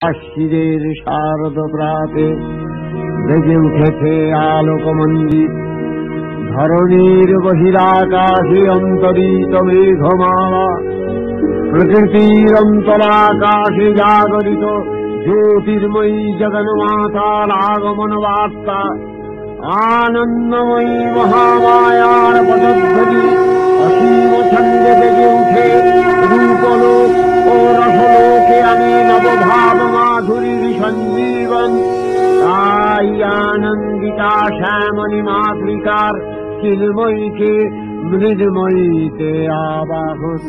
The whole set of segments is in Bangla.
আশ্বিরের শারদ প্রাতে বেজে উঠেছে আলোকমন্দির, ধরণীর বহিরাকাশে অন্তরিত মেঘমালা, প্রকৃতির অন্তরাকাশে জাগরিত জ্যোতির্ময়ী জগন্মাতার আগমন বার্তা, আনন্দময়ী মহামায়ার পদধ্বনি অসীম ছন্দে বেজে উঠে রূপলোক ও রসলোকে আনে নবভাব মাধুরীর সঞ্জীবন। তাই আনন্দিতা শ্যামণী মাতৃকার চিন্ময়ীকে মৃন্ময়ীতে আবাহন।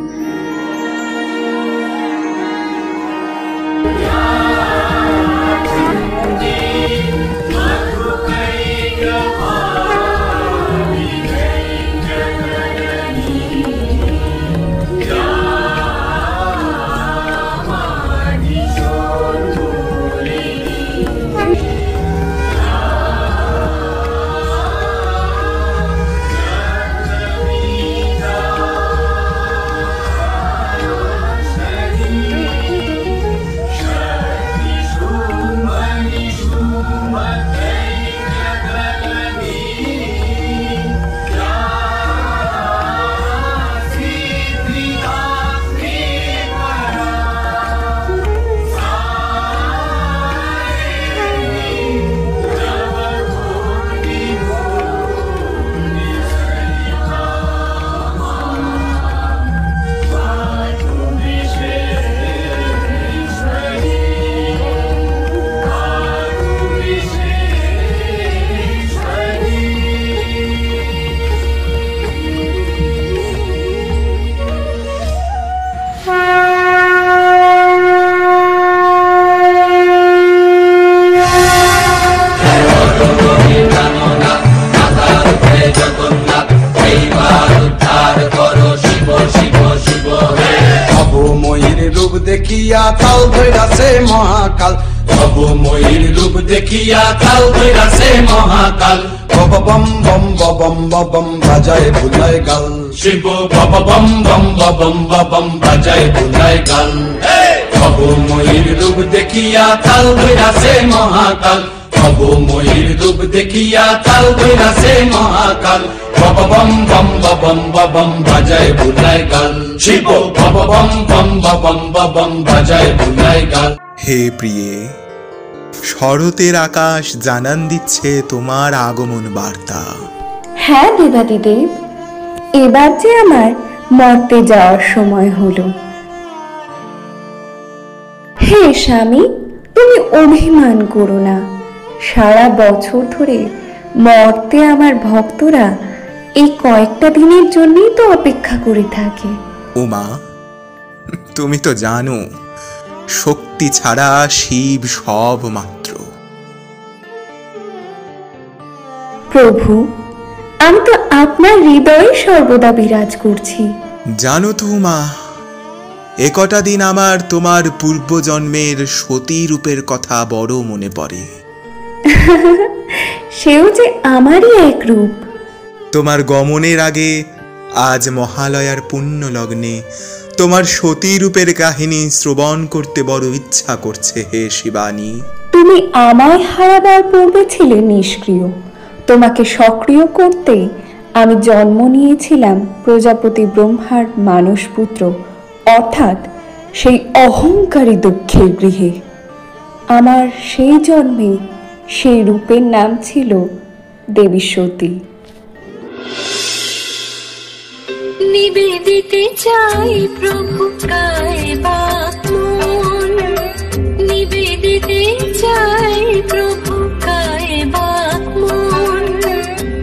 দেখিয়া কাল ধৈরাছে মহাকাল, ভবময়ীর রূপ দেখিয়া কাল ধৈরাছে মহাকাল। বব বম বম বম বম বাজায় বুলায় গাল, শিব বব বম বম বম বম বাজায় বুলায় গাল। ভবময়ীর রূপ দেখিয়া কাল ধৈরাছে মহাকাল, ভবময়ীর রূপ দেখিয়া কাল ধৈরাছে মহাকাল। বব বম বম বম বম বাজায় বুলায় গাল, শিব বব বম বম বম বাজায় বুলায় গাল। হে প্রিয়ে, শরতের আকাশ জানান দিচ্ছে তোমার আগমন বার্তা। হ্যাঁ দেবাদিদেব, এবার যে আমার মর্তে যাওয়ার সময় হলো। হে স্বামী, তুমি অভিমান করো না। সারা বছর ধরে মর্তে আমার ভক্তরা এই কয়েকটা দিনের জন্যই তো অপেক্ষা করে থাকে। উমা, তুমি তো জানো শক্তি ছাড়া শিব সব মাত্র। প্রভু, আমি তো আপনার হৃদয়ে সর্বদা বিরাজ করছি। জানো তো উমা, একটা দিন আমার তোমার পূর্বজন্মের সতী রূপের কথা বড় মনে পড়ে। সেও যে আমারই এক রূপ। তোমার গমনের আগে আজ মহালয়ার পুণ্য লগ্নে তোমার সতী রূপের কাহিনী শ্রবণ করতে বড় ইচ্ছা করছে। হে শিবানী, তুমি আমায় হারাবার পূর্বে ছিলে নিষ্ক্রিয়। তোমাকে সক্রিয় করতে আমি জন্ম নিয়েছিলাম প্রজাপতি ব্রহ্মার মানসপুত্র, অর্থাৎ সেই অহংকারী দক্ষের গৃহে। আমার সেই জন্মে সেই রূপের নাম ছিল দেবী সতী। নিবেদিতে চাই প্রভু কায় বাক মন, নিবেদিতে চাই প্রভু কায় বাক মন।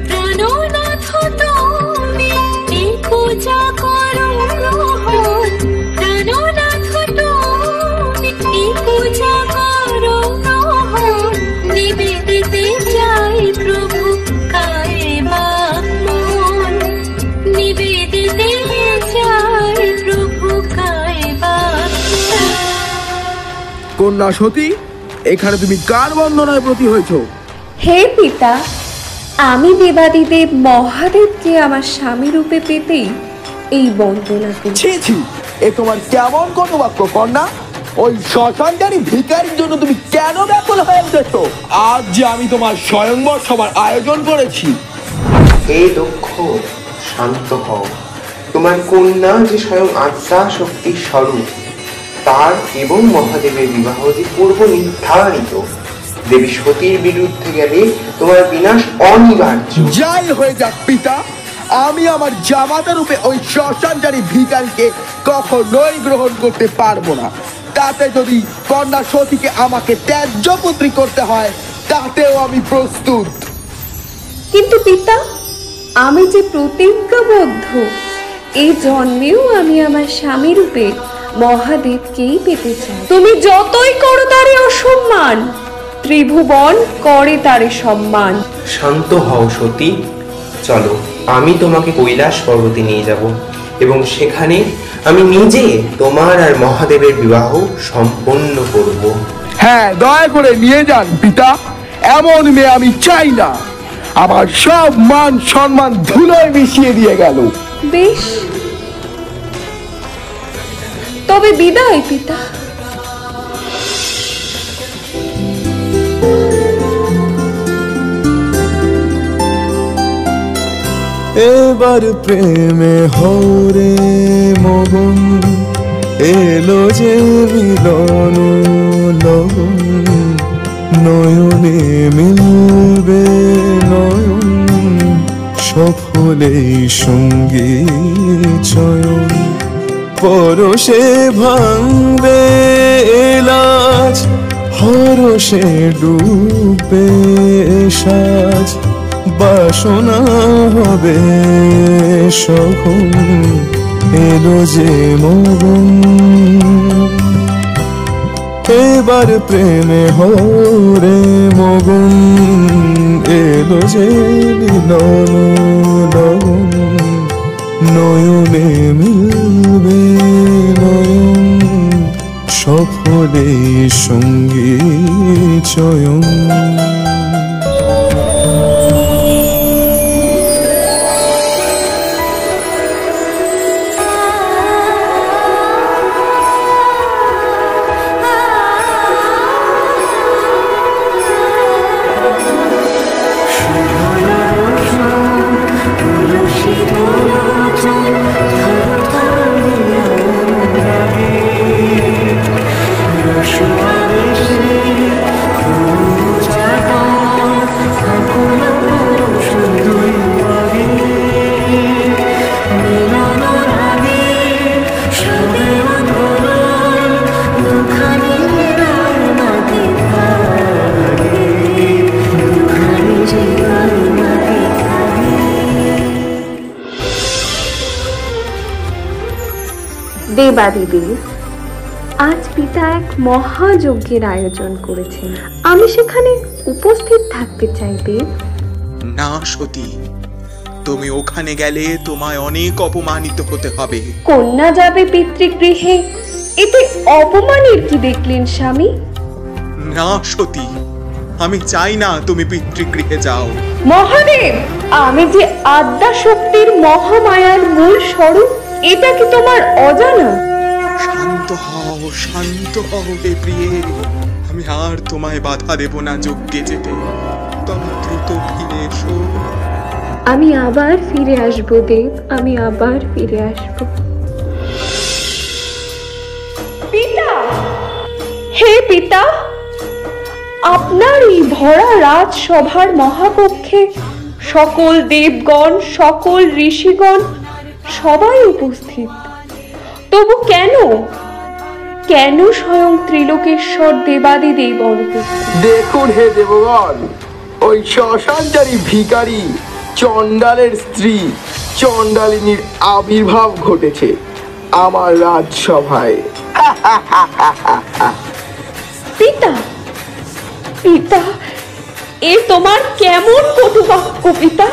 প্রাণনাথ তুমি এই পূজা করো গ্রহণ, প্রাণনাথ তুমি এই পূজা করো গ্রহণ। নিবেদিতে চাই প্রভু কায় বাক মন, নিবেদিতে চাই প্রভু কায় বাক মন। কন্যা সতী, এখানে তুমি কার বন্দনায় ব্রতী হয়েছ? হে পিতা, আমি দেবাদিদেব মহাদেবকে আমার স্বামী রূপে পেতেই এই বন্দনাকে। ছি ছি, এ তোমার কেমন কোনো বাক্য কন্যা? ওই শ্মশানকারী ভিখারির জন্য তুমি কেন ব্যাকুল হয়ে উঠেছো? আজ যে আমি তোমার স্বয়ংবর সভার আয়োজন করেছি। হে দক্ষ, শান্ত হও। তোমার কন্যা যে স্বয়ং আত্মা শক্তির স্বরূপ, তার এবং মহাদেবের বিবাহ যে পূর্ব নির্ধারিত। দেবী সতীর বিরুদ্ধে গেলে তোমার বিনাশ অনিবার্য। যাই হয়ে যাক পিতা, আমি আমার জামাতা রূপে ওই শ্মশানকারী ভিখারিকে কখনোই গ্রহণ করতে পারবো না। তাতে যদি কন্যা সতীকে আমাকে ত্যায্য পুত্রী করতে হয়, তাতেও আমি প্রস্তুত। কিন্তু পিতা, আমি যে প্রতিজ্ঞাবদ্ধ, এই জন্মেও আমি আমার স্বামী রূপে মহাদেবকেই পেতে চাই। তুমি যতই করো তারে অসম্মান, ত্রিভুবন করে তারে সম্মান। শান্ত হও সতী, চলো আমি তোমাকে কৈলাস পর্বতে নিয়ে যাব এবং সেখানে আমি নিজে তোমার আর মহাদেবের বিবাহ সম্পন্ন করব। হ্যাঁ, দয়া করে নিয়ে যান পিতা। এমন মেয়ে আমি চাই না। আমার সব মান সম্মান ধুলোয় মিশিয়ে দিয়ে গেল। বেশ, তবে বিদায় পিতা। এবার প্রেমে হরে মগন, এলো যে মিলন লগন, নয়নে মিলবে নয়ন, সফলেই সঙ্গী চয়ন, পরশে ভাঙবে লাজ, হরষে ডুববে সাজ, বাসনা হবে সখন, এলো যে মগন। এবার প্রেমে হরে মগন, এলো যে মিলন লগন, নয়নে মিলবে নয়ন, সফলে সঙ্গী চয়ন। দেবাদিদেব, আজ পিতা এক মহাযজ্ঞের আয়োজন করেছেন। আমি সেখানে উপস্থিত থাকতে চাই দেব। না সতী, তুমি ওখানে গেলে তোমায় অনেক অপমানিত হতে হবে। কন্যা যাবে পিতৃগৃহে, এতে অপমানের কি দেখলেন স্বামী? না সতী, আমি চাই না তুমি পিতৃগৃহে যাও। মহাদেব, আমি যে আদ্যা শক্তির মহামায়ার মূল স্বরূপ, এটা কি তোমার অজানা? শান্ত হও হে প্রিয়ে, আমি আর তোমায় বাধা দেব না যজ্ঞে যেতে। তবে দ্রুত ফিরে এসো। আমি আবার ফিরে আসবো দেব, আমি আবার ফিরে আসবো। পিতা, হে পিতা, আপনার এই ভরা রাজসভার মহাকক্ষে সকল দেবগণ, সকল ঋষিগণ সবাই উপস্থিত, তবু কেন কেন স্বয়ং ত্রিলোকেশ্বর দেবাদিদেব অনুপস্থিত? দেখুন হে দেবগণ, ওই শ্মশানচারী ভিখারি চণ্ডালের স্ত্রী চণ্ডালিনীর আবির্ভাব ঘটেছে আমার রাজসভায়। পিতা, পিতা, এ তোমার কেমন কটু বাক্য পিতা?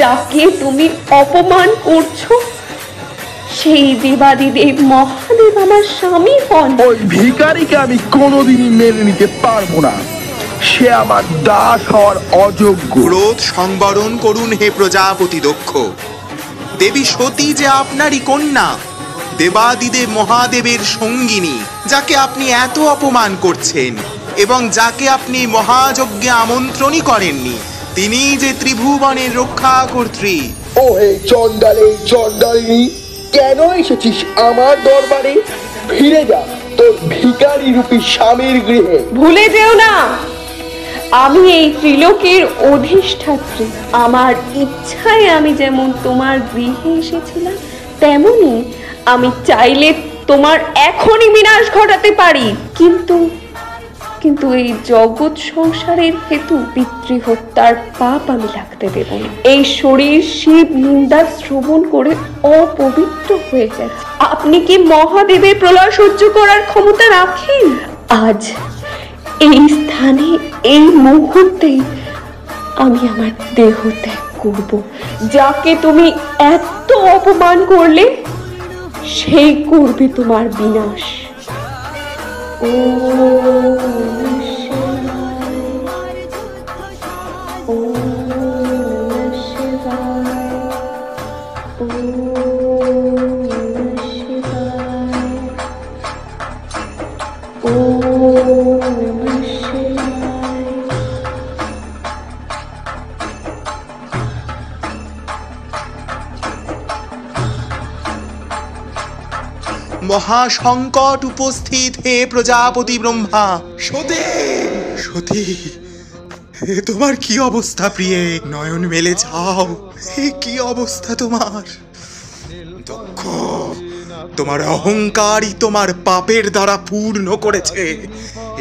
যাকে তুমি অপমান করছো, সেই দেবাদিদেব মহাদেব আমার স্বামী হন। ওই ভিখারিকে আমি কোনোদিনই মেনে নিতে পারবো না। সে আমার দাস হওয়ার অযোগ্য। ক্রোধ সংবরণ করুন হে প্রজাপতি দক্ষ। দেবী সতী যে আপনারই কন্যা, দেবাদিদেব মহাদেবের সঙ্গিনী, যাকে আপনি এত অপমান করছেন এবং যাকে আপনি মহাযজ্ঞে আমন্ত্রণই করেননি, তিনি যে ত্রিভুবনের রক্ষাকর্ত্রী। ও হে চণ্ডালে চণ্ডালিনী, কেন এসেছিস আমার দরবারে? ফিরে যা তোর ভিখারি রূপী স্বামীর গৃহে। ভুলে যেও না, আমি এই ত্রিলোকের অধিষ্ঠাত্রী। আমার ইচ্ছায় আমি যেমন তোমার গৃহে এসেছিলাম, তেমনি আমি চাইলে তোমার এখনই বিনাশ ঘটাতে পারি। কিন্তু কিন্তু এই জগৎ সংসারের হেতু পিতৃহত্যার পাপ আমি লাগতে দেব না। এই শরীর শিব নিন্দা শ্রবণ করে অপবিত্র হয়ে গেছে। আপনি কি মহাদেবের প্রলয় সহ্য করার ক্ষমতা রাখেন? আজ এই স্থানে এই মুহূর্তে আমি আমার দেহ ত্যাগ করব। যাকে তুমি এত অপমান করলে, সেই করবে তোমার বিনাশ। মহাসংকট উপস্থিত হে প্রজাপতি ব্রহ্মা। সতী, সতী, তোমার কি অবস্থা প্রিয়ে? নয়ন মেলে যাও, কি অবস্থা তোমার? দক্ষ, তোমার অহংকারই তোমার পাপের দ্বারা পূর্ণ করেছে।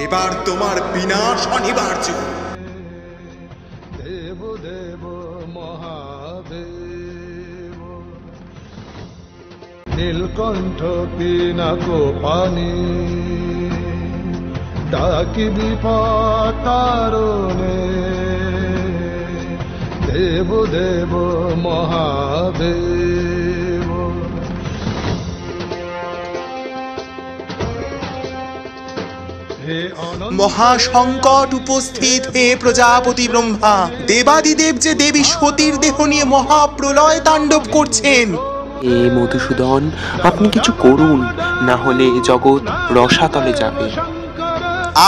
এবার তোমার বিনাশ অনিবার্য। দেব দেব মহাদেব, নীলকণ্ঠ পিনাকো পানি, ডাকি বিপদ তারণে। দেব দেব মহাদেব, মহাসংকট উপস্থিত হে প্রজাপতি ব্রহ্মা। দেবাদিদেব যে দেবী সতীর দেহ নিয়ে মহাপ্রলয় তাণ্ডব করছেন। হে মধুসূদন, আপনি কিছু করুন, না হলে জগৎ রসাতলে যাবে।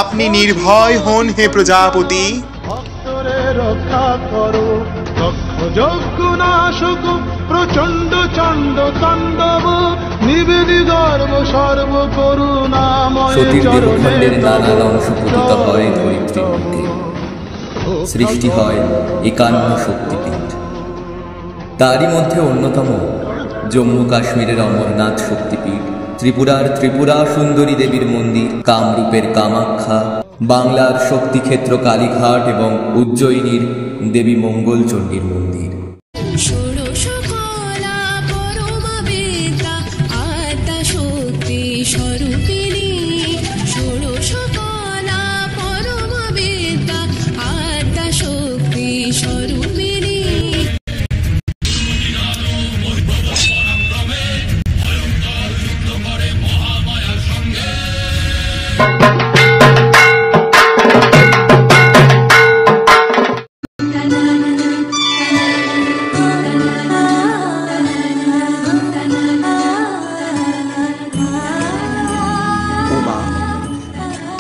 আপনি নির্ভয় হন হে প্রজাপতি। ভক্তরে রক্ষা করো, দক্ষ যজ্ঞ নাশক, প্রচণ্ড চণ্ড তাণ্ডব, নিবেদি গর্ব সর্ব করুণাময়। সতীর দেহখণ্ডের নানান অংশ পতিত হয় ধরিত্রীর মুখে, সৃষ্টি হয় 51 শক্তিপীঠ। তারই মধ্যে অন্যতম জম্মু কাশ্মীরের অমরনাথ শক্তিপীঠ, ত্রিপুরার ত্রিপুরা সুন্দরী দেবীর মন্দির, কামরূপের কামাখ্যা, বাংলার শক্তিক্ষেত্র কালীঘাট এবং উজ্জয়িনীর দেবী মঙ্গলচণ্ডীর মন্দির।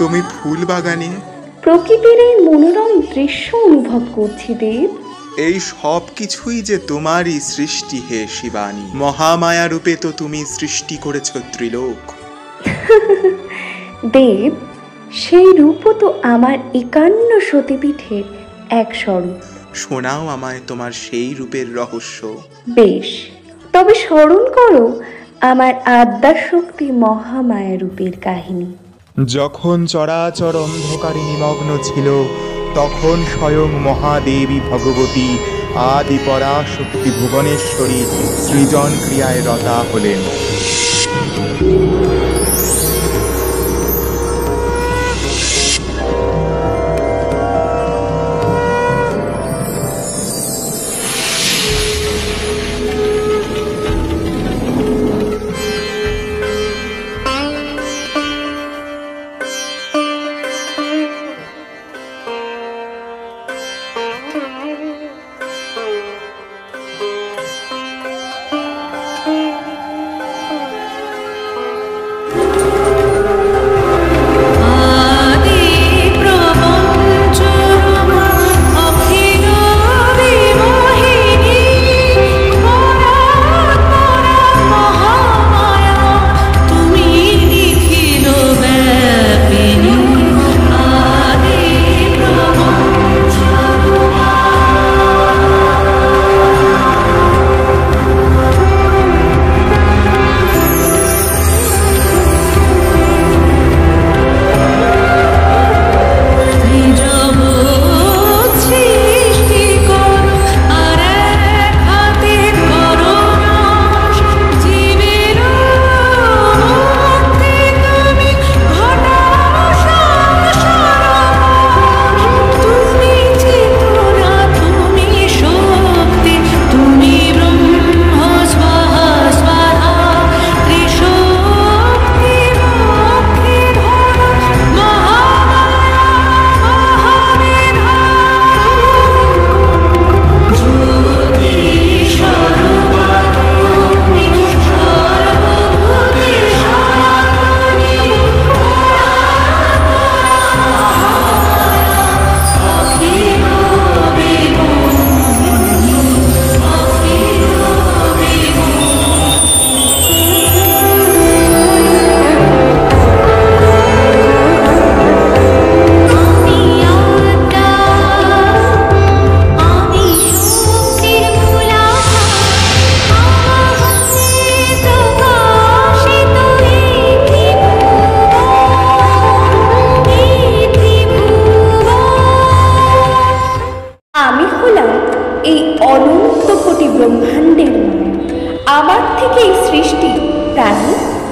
তুমি ফুল বাগানে প্রকৃতির এই মনোরম দৃশ্য অনুভব করছি দেব। এই সব কিছুই যে তোমারই সৃষ্টি হে শিবানী। মহামায়া রূপে তো তুমি সৃষ্টি করেছ ত্রিলোক। দেব, সেই রূপও তো আমার 51 সতীপীঠের এক স্বরূপ। শোনাও আমায় তোমার সেই রূপের রহস্য। বেশ, তবে স্মরণ করো আমার আদ্যাশক্তি মহামায়া রূপের কাহিনী। যখন চরাচর অন্ধকারে নিমগ্ন ছিল, তখন স্বয়ং মহাদেবী ভগবতী আদি পরাশক্তি ভুবনেশ্বরী সৃজন ক্রিয়ায় রতা হলেন।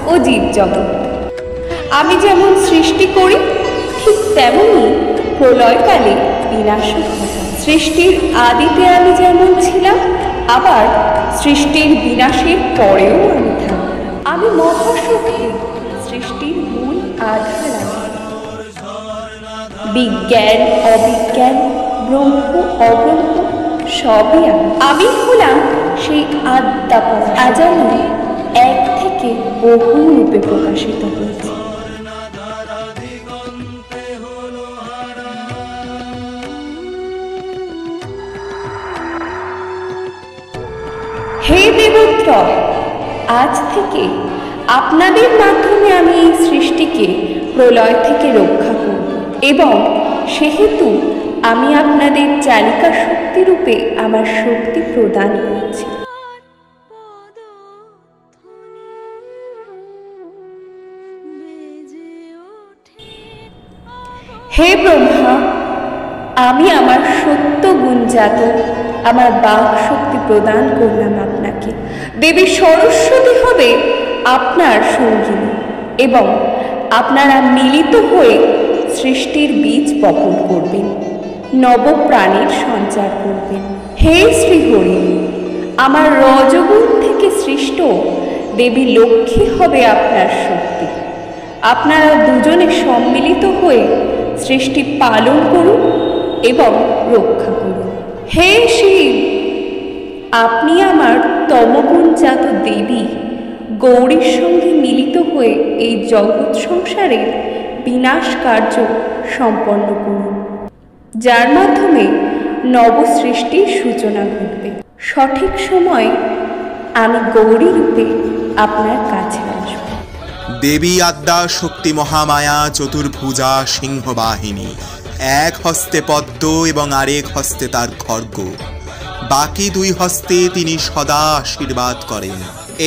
ও জীবজগৎ। আমি যেমন সৃষ্টি করি ঠিক তেমনি প্রলয়কালে বিনাশ ঘটাই। সৃষ্টির আদিতে আমি যেমন ছিলাম, আবার সৃষ্টির বিনাশের পরেও আমি থাকব। আমি মহাশক্তি, সৃষ্টির মূল আধার আমি। বিজ্ঞান অবিজ্ঞান, ব্রহ্ম অব্রহ্ম সবই আমি হলাম সেই আদ্যাপর। আজ আমি এক থেকে বহু রূপে প্রকাশিত হয়েছে। হে দেবত্রয়, আজ থেকে আপনাদের মাধ্যমে আমি এই সৃষ্টিকে প্রলয় থেকে রক্ষা করব, এবং সেহেতু আমি আপনাদের চালিকা শক্তি রূপে আমার শক্তি প্রদান করছি। হে ব্রহ্মা, আমি আমার সত্য গুণজাত আমার বাক শক্তি প্রদান করলাম আপনাকে। দেবী সরস্বতী হবে আপনার সঙ্গিনী, এবং আপনারা মিলিত হয়ে সৃষ্টির বীজ বপন করবেন, নবপ্রাণের সঞ্চার করবেন। হে শ্রীহরি, আমার রজগুণ থেকে সৃষ্ট দেবী লক্ষ্মী হবে আপনার শক্তি। আপনারা দুজনে সম্মিলিত হয়ে সৃষ্টি পালন করুন এবং রক্ষা করুন। হে শিব, আপনি আমার তমগুণজাত দেবী গৌরীর সঙ্গে মিলিত হয়ে এই জগৎ সংসারের বিনাশ কার্য সম্পন্ন করুন, যার মাধ্যমে নবসৃষ্টির সূচনা ঘটবে। সঠিক সময় আমি গৌরী রূপে আপনার কাছে আসব। দেবী আদ্যা শক্তি মহামায়া চতুর্ভুজা সিংহবাহিনী, এক হস্তে পদ্ম এবং আরেক হস্তে তার খড়গ, বাকি দুই হস্তে তিনি সদা আশীর্বাদ করেন।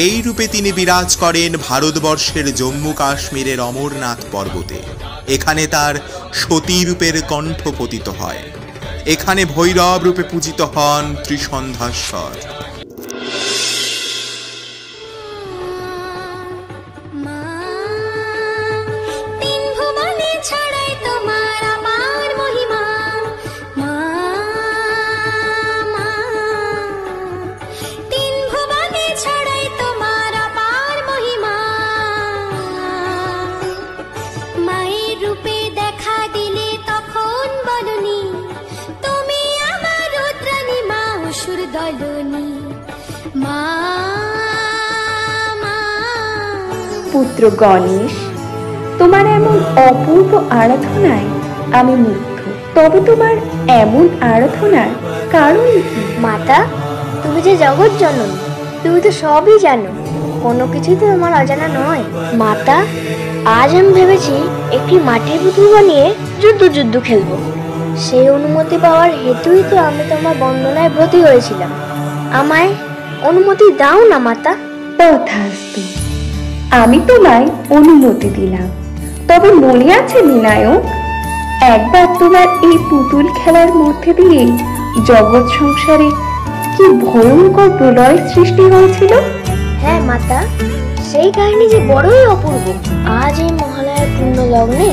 এই রূপে তিনি বিরাজ করেন ভারতবর্ষের জম্মু কাশ্মীরের অমরনাথ পর্বতে। এখানে তার সতী রূপের কণ্ঠ পতিত হয়। এখানে ভৈরব রূপে পূজিত হন ত্রিসন্ধ্যাশ্বর। পুত্র গণেশ, তোমার এমন অপূর্ব আরাধনায় আমি মুগ্ধ। তবে তোমার এমন আরাধনার কারণ কি? মাতা, তুমি যে জগৎ জননী, তুমি তো সবই জানো, কোনো কিছুই তো তোমার অজানা নয়। মাতা, আজ আমি ভেবেছি একটি মাটির পুতুল বানিয়ে যুদ্ধ খেলবো। সেই অনুমতি পাওয়ার হেতুই তো আমি তোমার বন্দনায় ব্রতী হয়েছিলাম। আমায় অনুমতি দাও না মাতা। তথাস্তু, আমি তোমায় অনুমতি দিলাম। তবে মনে আছে বিনায়ক, একবার তোমার এই পুতুল খেলার মধ্যে দিয়ে জগৎ সংসারে কি ভয়ঙ্কর প্রলয় সৃষ্টি হয়েছিল? হ্যাঁ মাতা, সেই কাহিনী যে বড়ই অপূর্ব। আজ এই মহালয়ার পূর্ণ লগ্নে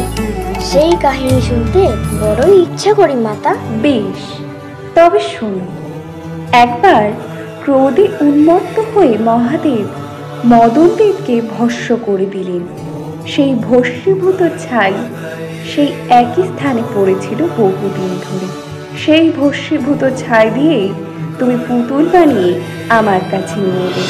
সেই কাহিনী শুনতে বড়ই ইচ্ছা করি মাতা। বেশ, তবে শোনো। একবার ক্রোধে উন্মত্ত হয়ে মহাদেব মদনদেবকে ভস্ম করে দিলেন। সেই ভস্মীভূত ছাই সেই একই স্থানে পড়েছিল বহুদিন ধরে। সেই ভস্মীভূত ছাই দিয়েই তুমি পুতুল বানিয়ে আমার কাছে নিয়ে এলে।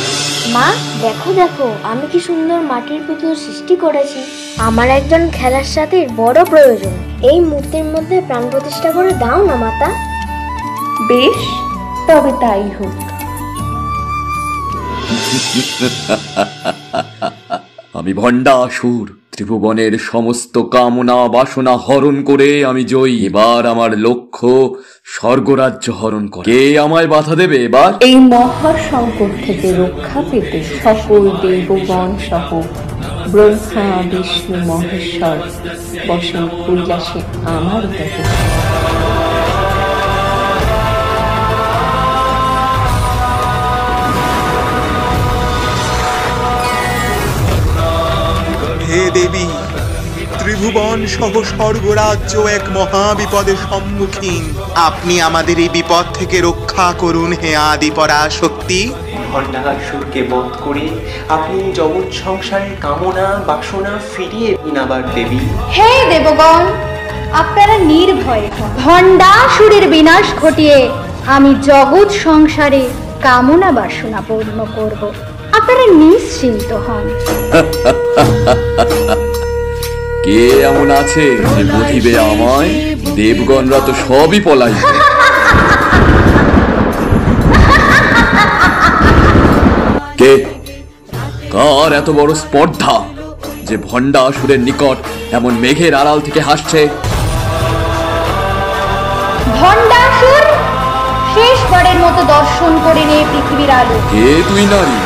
মা, দেখো দেখো, আমি কি সুন্দর মাটির পুতুল সৃষ্টি করেছি। আমার একজন খেলার সাথে বড় প্রয়োজন। এই মূর্তির মধ্যে প্রাণ প্রতিষ্ঠা করে দাও না মাতা। বেশ, তবে তাই হোক। আমি ভণ্ডাসুর, ত্রিভুবনের সমস্ত কামনা বাসনা হরণ করে আমি জয়ী। এবার আমার লক্ষ্য স্বর্গরাজ্য হরণ করে। কে আমায় বাধা দেবে এবার? এই মহা সংকট থেকে রক্ষা পেতে সকল দেবগণ সহ ব্রহ্মা বিষ্ণু মহেশ্বর বসেন কৈলাসে আমার উপরে। হে দেবী, ত্রিভুবন সহ স্বর্গরাজ্য এক মহাবিপদের সম্মুখীন। আপনি আমাদের এই বিপদ থেকে রক্ষা করুন হে আদি পরাশক্তি। ভণ্ডাসুরকে বধ করে আপনি জগৎ সংসারের কামনা বাসনা ফিরিয়ে দিন আবার দেবী। হে দেবগণ, আপনারা নির্ভয়ে হন। ভণ্ডাসুরের বিনাশ ঘটিয়ে আমি জগৎ সংসারে কামনা বাসনা পূর্ণ করব। আপনারা নিশ্চিন্ত হন। কে এমন আছে যে বুঝিবে আমায়? দেবগণরা তো সবই পলাইবে। কে, কার এত বড় স্পর্ধা যে ভণ্ডাসুরের নিকট এমন মেঘের আড়াল থেকে হাসছে? ভণ্ডাসুর, শেষবারের মতো দর্শন করে নে পৃথিবীর আলো। কে তুই নারী?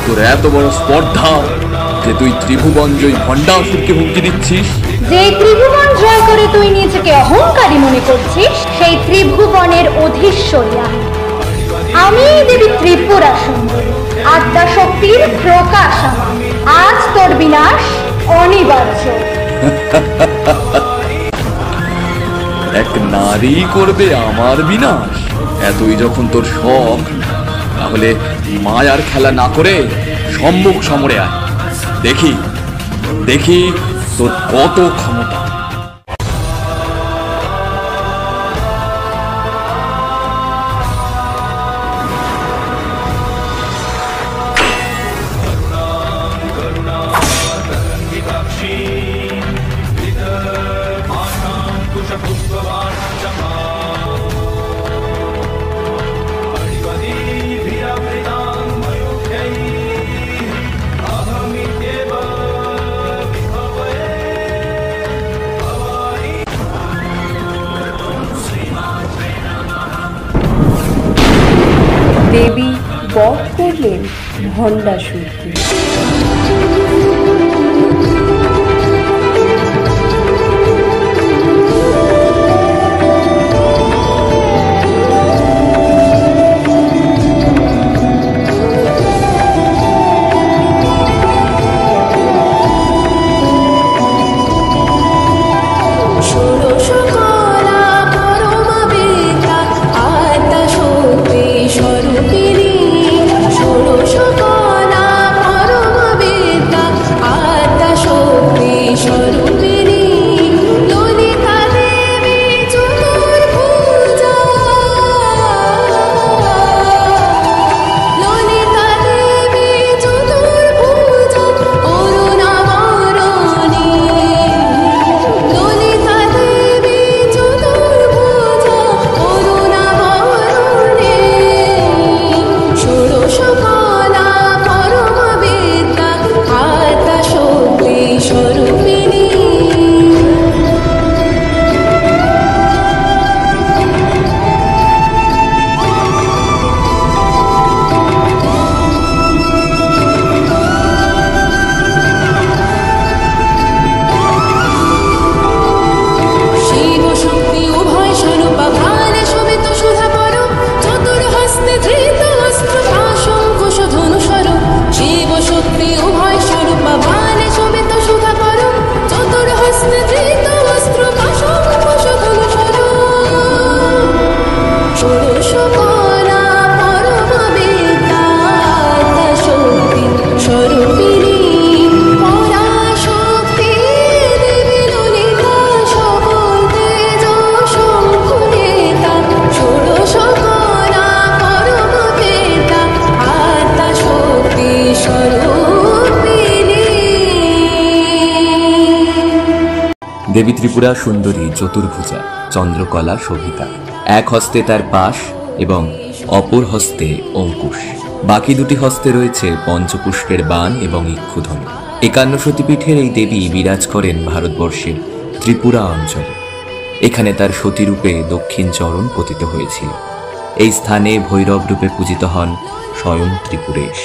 তোর এত বড় স্পর্ধা যে তুই ত্রিভুবন জয়ী ভণ্ডাসুরকে হুমকি দিচ্ছিস? যে ত্রিভুবন জয় করে তুই নিজেকে অহংকারী মনে করছিস, সেই ত্রিভুবনের অধীশ্বরী আমি। আমি দেবী ত্রিপুরা সুন্দরী, আদ্যা শক্তির প্রকাশ আমার। আজ তোর বিনাশ অনিবার্য। এক নারী করবে আমার বিনাশ? এতই যখন তোর শখ, তাহলে মায়ার খেলা না করে সম্মুখ সমরে আয়। দেখি দেখি তোর কত ক্ষমতা। দেবী বধ করলেন ভণ্ডাসুরকে। দেবী ত্রিপুরা সুন্দরী চতুর্ভুজা, চন্দ্রকলা শোভিতা। এক হস্তে তার পাশ এবং অপর হস্তে অঙ্কুশ। বাকি দুটি হস্তে রয়েছে পঞ্চপুষ্পের বাণ এবং ইক্ষুধনু। 51 সতীপীঠের এই দেবী বিরাজ করেন ভারতবর্ষের ত্রিপুরা অঞ্চলে। এখানে তার সতীরূপে দক্ষিণ চরণ পতিত হয়েছিল। এই স্থানে ভৈরব রূপে পূজিত হন স্বয়ং ত্রিপুরেশ।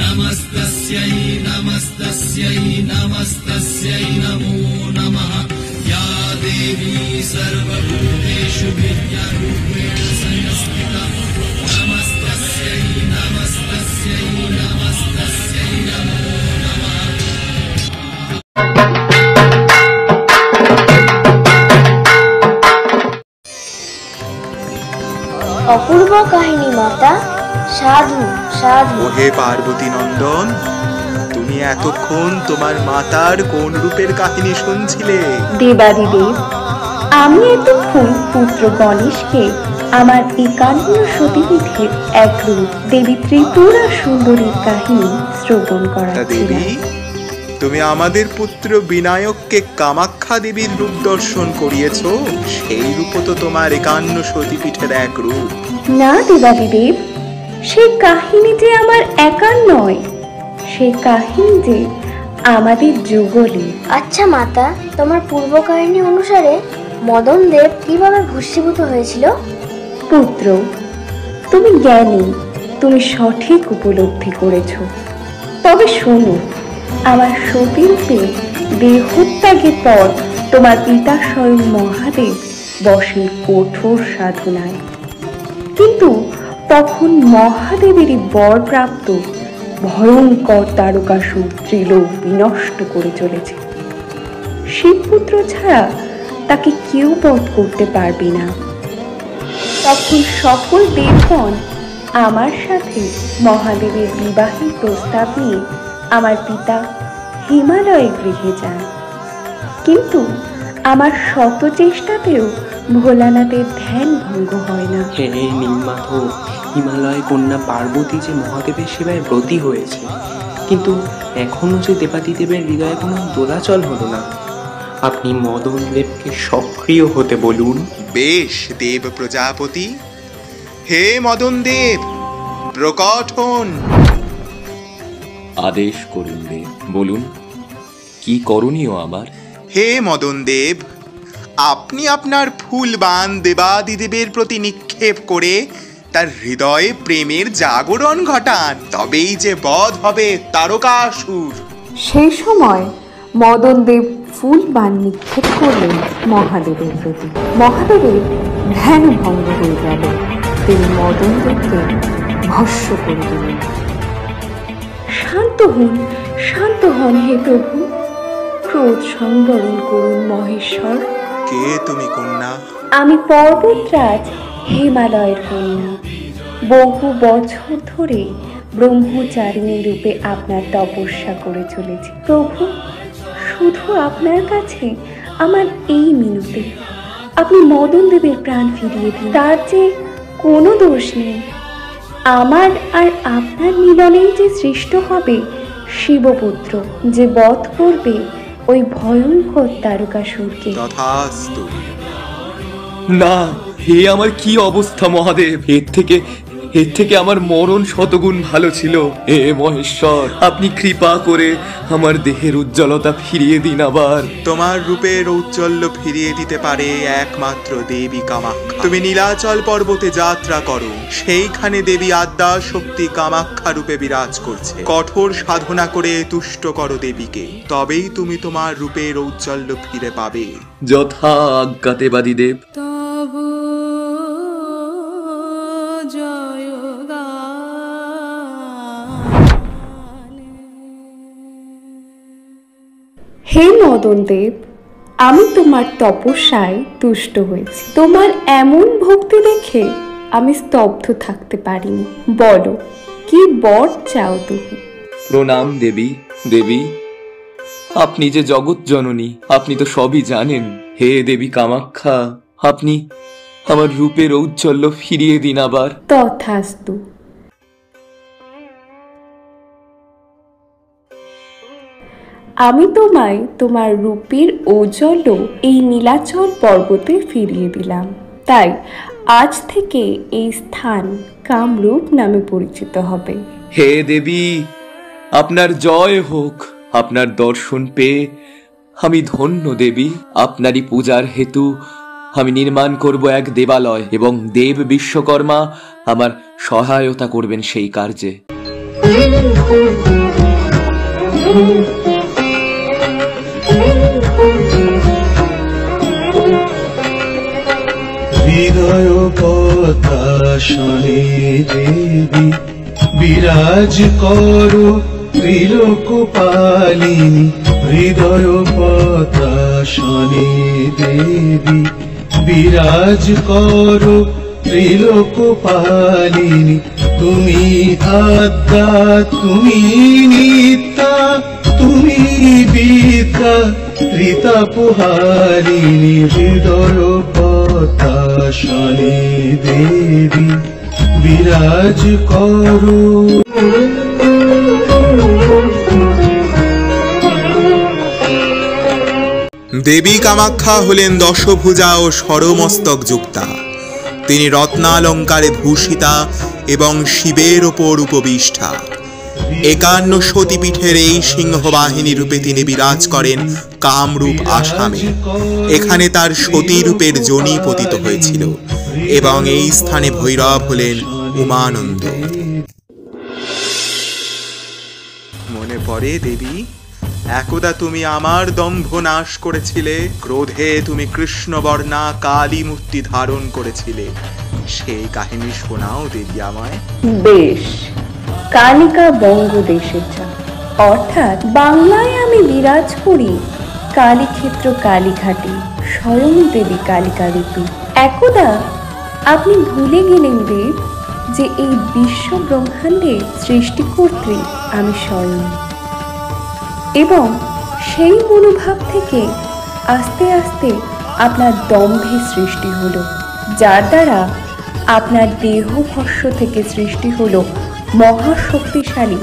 नमस्तस्यै नमस्तस्यै नमस्तस्यै नमो नमः। या देवी सर्वभूतेषु विद्यारूपेण संस्थिता नमस्तस्यै অপূর্ব কাহিনী মাতা, সাধু সাধু। ওহে পার্বতী নন্দন, তুমি এতক্ষণ তোমার মাতার কোন রূপের কাহিনী শুনছিলে? দেবাদিদেব, আমি এতক্ষণ পুত্র গণেশকে আমার একান্ন সতীপীঠের এক রূপ দেবী ত্রিপুরা সুন্দরীর কাহিনী শ্রবণ করাচ্ছিলাম। দেবী, তুমি আমাদের পুত্র বিনায়ককে কামাখ্যা দেবীর রূপ দর্শন করিয়েছ। সেই রূপ তো তোমার একান্ন সতীপীঠের এক রূপ। না দেবাদিদেব, সেই কাহিনী যে আমার একার নয়, সেই কাহিনী যে আমাদের যুগলে। আচ্ছা মাতা, তোমার পূর্ব কাহিনী অনুসারে মদন দেব কিভাবে ভস্মীভূত হয়েছিল? পুত্র, তুমি জ্ঞানী, তুমি সঠিক উপলব্ধি করেছ। তবে শোনো, আমার সতীরূপে দেহত্যাগের পর তোমার পিতা স্বয়ং মহাদেব বসেন কঠোর সাধনায়। কিন্তু তখন মহাদেবেরই বর প্রাপ্ত ভয়ঙ্কর তারকাসুর ত্রিলোক বিনষ্ট করে চলেছে। শিবপুত্র ছাড়া তাকে কেউ বধ করতে পারবে না। তখন সকল দেবগণ আমার সাথে মহাদেবের বিবাহের প্রস্তাব নিয়ে আমার পিতা হিমালয়ে গৃহে যান। কিন্তু আমার শত চেষ্টাতেও ভোলানাথের ধ্যান ভঙ্গ হয় না। হে নীলমাধব, হিমালয় কন্যা পার্বতী যে মহাদেবের সেবায় ব্রতী হয়েছে, কিন্তু এখনো যে দেবাদিদেবের হৃদয়ে কোনো দোলাচল হলো না। আপনি মদন দেবকে সক্রিয় হতে বলুন। বেশ দেব প্রজাপতি, হে মদন দেব, প্রকট হন। আদেশ করুন দেব, বলুন কি করণীয় আমার? হে মদন দেব, আপনি আপনার ফুলবান দেবাদিদেবের প্রতি নিক্ষেপ করে তার হৃদয়ে প্রেমের জাগরণ ঘটান, তবেই যে বধ হবে তারকাসুর। সেই সময় মদন দেব ফুল বান নিক্ষেপ করলেন মহাদেবের প্রতি। মহাদেবের ধ্যান ভঙ্গ হয়ে গেল। তিনি মদন দেবকে ভস্ম করে দিলেন। শান্ত হন হে প্রভু, ক্রোধ সংবরণ করুন মহেশ্বর। কে তুমি কন্যা? আমি পর্বতরাজ হিমালয়ের কন্যা। বহু বছর ধরে ব্রহ্মচারিণী রূপে আপনার তপস্যা করে চলেছি প্রভু। শুধু আপনার কাছে আমার এই মিনতি, আপনি মদন দেবের প্রাণ ফিরিয়ে দিন। তার যে কোনো দোষ নেই। আমার আর আপনার মিলনেই যে সৃষ্ট হবে শিবপুত্র, যে বধ করবে ওই ভয়ঙ্কর তারকাসুরকে। তথাস্তু। না, হে আমার কি অবস্থা মহাদেব! এর থেকে আমার মরণ শতগুণ ভালো ছিল। হে মহেশ্বর, আপনি কৃপা করে আমার দেহের উজ্জ্বলতা ফিরিয়ে দিন আবার। তোমার রূপের ঔজ্জ্বল্য ফিরিয়ে দিতে পারে একমাত্র দেবী কামাখ্যা। তুমি নীলাচল পর্বতে যাত্রা করো, সেইখানে দেবী আদ্যা শক্তি কামাখ্যা রূপে বিরাজ করছে। কঠোর সাধনা করে তুষ্ট করো দেবীকে, তবেই তুমি তোমার রূপের ঔজ্জ্বল্য ফিরে পাবে। যথা আজ্ঞা দেবাদিদেব। হে মদন দেব, আমি তোমার তপস্যায় তুষ্ট হয়েছি। তোমার এমন ভক্তি দেখে আমি স্তব্ধ থাকতে পারিনি। বলো, কি বর চাও তুমি? প্রণাম দেবী। দেবী, আপনি যে জগৎ জননী, আপনি তো সবই জানেন। হে দেবী কামাখ্যা, আপনি আমার রূপের ঔজ্জ্বল্য ফিরিয়ে দিন আবার। তথাস্তু। আমি তোমায় তোমার রূপের ঔজ্জ্বল্য এই নীলাচল পর্বতে ফিরিয়ে দিলাম। তাই আজ থেকে এই স্থান কামরূপ নামে পরিচিত হবে। হে দেবী, আপনার জয় হোক। আপনার দর্শন পেয়ে আমি ধন্য দেবী। আপনারই পূজার হেতু আমি নির্মাণ করব এক দেবালয়, এবং দেব বিশ্বকর্মা আমার সহায়তা করবেন সেই কার্যে। হৃদয় পতাশনে দেবী বিরাজ করো ত্রিলোক পালিনী। হৃদয় পতাশনে দেবী বিরাজ করো ত্রিলোকপালিনী তুমি আদ্যা তুমি নিত্যা তুমি বিদ্যা ঋতাপহারিণী হৃদয় পতাশালী দেবী বিরাজ করো। দেবী কামাখ্যা হলেন দশভুজা ও সরমস্তক যুক্তা। তিনি রত্নালঙ্কারে ভূষিতা এবং শিবের ওপর উপবিষ্টা। 51 সতীপীঠের এই সিংহবাহিনী রূপে তিনি বিরাজ করেন কামরূপ আসামে। এখানে তার সতী রূপের যোনি পতিত হয়েছিল এবং এই স্থানে ভৈরব হলেন উমানন্দ। মনে পড়ে দেবী, একদা তুমি আমার দম্ভ নাশ করেছিলে, ক্রোধে তুমি কৃষ্ণবর্ণা কালী মূর্তি ধারণ করেছিলে। সেই কাহিনী শোনাও দেবী আমায়। বেশ, কালিকা বঙ্গদেশে যা, অর্থাৎ বাংলায় আমি বিরাজ করি কালীক্ষেত্র কালীঘাটে স্বয়ং দেবী কালিকা রূপী। একদা আপনি ভুলে গেলেন দেব যে এই বিশ্ব ব্রহ্মাণ্ডের সৃষ্টিকর্ত্রী আমি স্বয়ং, এবং সেই মনোভাব থেকে আস্তে আস্তে আপনার দম্ভের সৃষ্টি হলো, যার দ্বারা আপনার দেহ ভস্য থেকে সৃষ্টি হলো মহাশক্তিশালী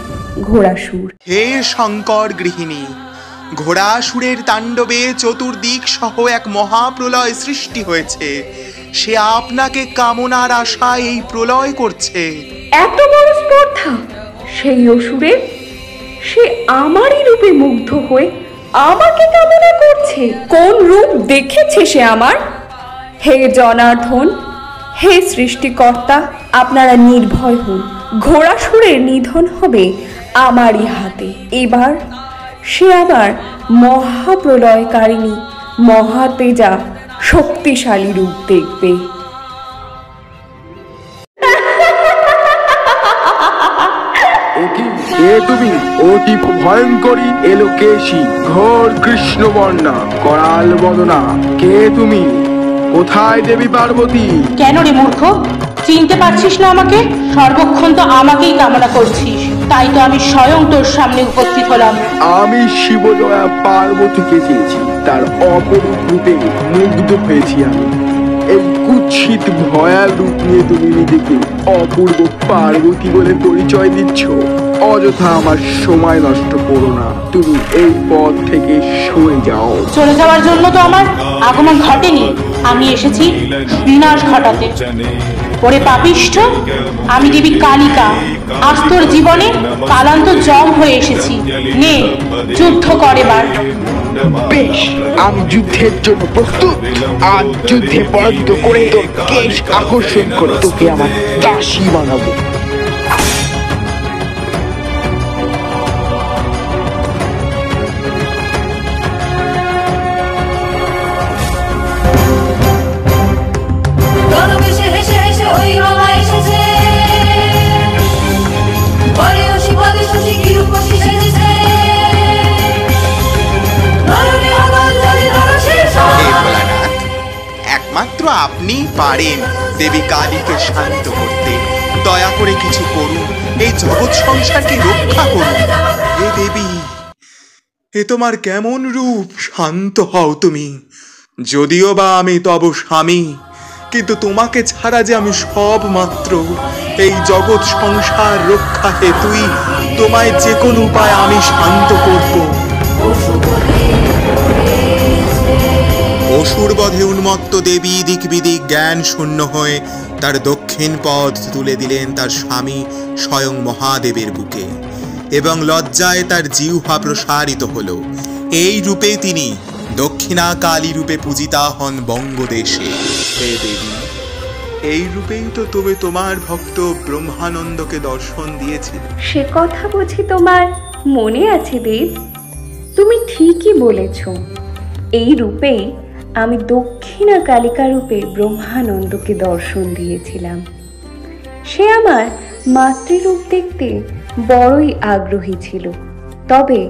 ঘোড়াসুর। হে শঙ্কর গৃহিণী, ঘোড়াসুরের তাণ্ডবে চতুর্দিক সহ এক মহাপ্রলয় সৃষ্টি হয়েছে। সে আপনাকে কামনার আশায় এই প্রলয় করছে। এত বড় স্পর্ধা সেই অসুরের! সে আমারই রূপে মুগ্ধ হয়ে আমাকে কামনা করছে। কোন রূপ দেখেছে সে আমার? হে জনার্দন, হে সৃষ্টিকর্তা, আপনারা নির্ভয় হন। ঘোড়াসুরের নিধন হবে আমারই হাতে। এবার সে আবার মহাপ্রলয়কারিণী মহাতেজা শক্তিশালী রূপ দেখবে। তুমি অতি ভয়ঙ্করী এলোকেশী ঘোর কৃষ্ণবর্ণা করাল বদনা, কে তুমি? কোথায় দেবী পার্বতী? কেন রে মূর্খ, চিনতে পারছিস না আমাকে? সর্বক্ষণ তো আমাকেই কামনা করছিস, তাই তো আমি স্বয়ং তোর সামনে উপস্থিত হলাম। আমি শিবজয়া পার্বতীকে চেয়েছি, তার অপরূপ রূপে মুগ্ধ হয়েছি আমি। এই কুৎসিত ভয়াল রূপ নিয়ে তুমি নিজেকে অপূর্ব পার্বতী বলে পরিচয় দিচ্ছ। অযথা আমার সময় নষ্ট করো না, তুমি এই পথ থেকে সরে যাও। চলে যাওয়ার জন্য তো আমার আগমন ঘটেনি, আমি এসেছি বিনাশ ঘটাতে। ওরে পাপিষ্ঠ, আমি দেবী কালিকা, আজ তোর জীবনে কালান্ত জম হয়ে এসেছি। নে, যুদ্ধ কর এবার। বেশ, আমি যুদ্ধের জন্য প্রস্তুত। আজ যুদ্ধে পরাজিত করে তোর কেশ আকর্ষণ করে তোকে আমার দাসী বানাবো। একমাত্র আপনি পারেন দেবী কালীকে শান্ত করতে। দয়া করে কিছু করুন, এই জগৎ সংসারকে রক্ষা করুন। হে দেবী, এ তোমার কেমন রূপ! শান্ত হও তুমি। যদিও বা আমি তব স্বামী, কিন্তু তোমাকে ছাড়া যে আমি সব মাত্র। এই জগৎ সংসার রক্ষা হেতুই তোমায় যে কোনো উপায় আমি শান্ত করব। অসুর বধে উন্মত্ত দেবী দিক বিদিক জ্ঞান শূন্য হয়ে তার দক্ষিণ পদ তুলে দিলেন তার স্বামী স্বয়ং মহাদেবের বুকে, এবং লজ্জায় তার জিহ্বা প্রসারিত হল। এই রূপে তিনি দক্ষিণা কালী রূপে পূজিতা হন বঙ্গদেশে। হে দেবী, এই রূপেই তো তুমি তোমার ভক্ত ব্রহ্মানন্দকে দর্শন দিয়েছিলে। সে কথা বুঝি তোমার মনে আছে দেব? তুমি ঠিকই বলেছ। এই রূপেই আমি দক্ষিণা কালিকা রূপে ব্রহ্মানন্দকে দর্শন দিয়েছিলাম। সে আমার মাতৃরূপ দেখতে বড়ই আগ্রহী ছিল, তবে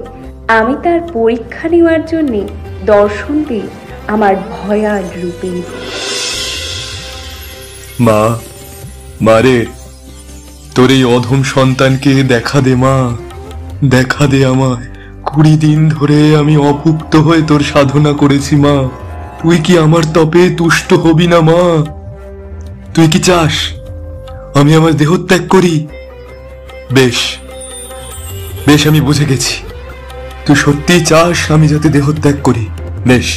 আমি তার পরীক্ষা নেওয়ার জন্য দর্শন দিই আমার ভয়াল রূপে। মা, মারে, তোর এই অধম সন্তানকে দেখা দে মা, দেখা দে আমায়। 20 দিন ধরে আমি অভুক্ত হয়ে তোর সাধনা করেছি মা, তুই কি আমার তপে তুষ্ট হবি না মা? তুই কি চাস আমি আমার দেহত্যাগ করি? বেশ বেশ, আমি বুঝে গেছি, তুই সত্যি চাস আমি যাতে দেহত্যাগ করি। বেশ,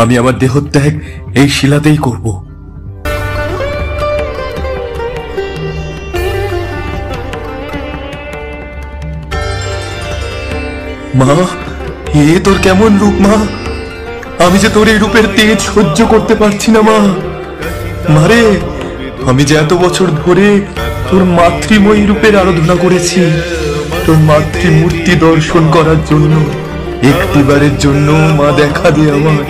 আমি আমার দেহত্যাগ এই শিলাতেই করব। মা, এ তোর কেমন রূপ মা? আমি যে তোর এই রূপের তেজ সহ্য করতে পারছি না মা। মারে, আমি যে এত বছর ধরে তোর মাতৃময়ী রূপের আরাধনা করেছি, তোর মাতৃমূর্তি দর্শন করার জন্য, একটিবারের জন্য মা দেখা দে আমার।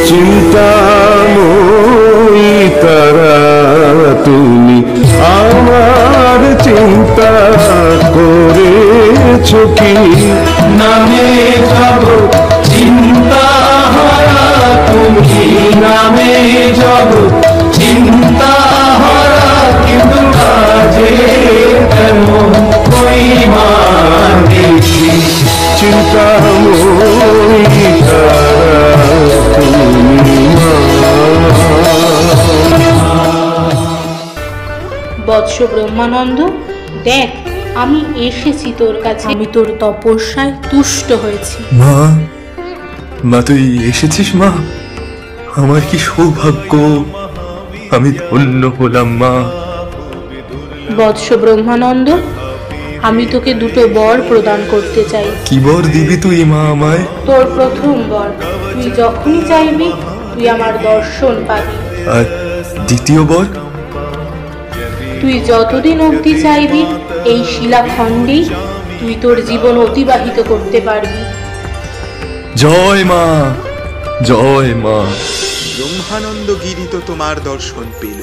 চিন্তাময়ী তারা তুমি আমার চিন্তা করেছ কি? নামে যাব চিন্তা হারা তুমি, নামে যাব চিন্তা হারা, কিন্তু কাজে তেমন পরিমাণ দেখি। চিন্তাময়ী তারা তুমি। বৎস ব্রহ্মানন্দ, দেখ আমি এসেছি তোর কাছে, আমি তোর তপস্যায় তুষ্ট হয়েছি। মা, মা তুই এসেছিস মা? আমার কি সৌভাগ্য, আমি ধন্য হলাম মা। বৎস ব্রহ্মানন্দ, আমি তোকে দুটো বর প্রদান করতে চাই। কি বর দিবি তুই মা আমায়? তোর প্রথম বর, তুই যখনই চাইবি তুই আমার দর্শন পাবি। আর দ্বিতীয় বর? তুই যতদিন অবধি চাইবি এই শিলাখণ্ডেই তুই তোর জীবন অতিবাহিত করতে পারবি। জয় মা, জয় মা। ব্রহ্মানন্দ গিরি তো তোমার দর্শন পেল,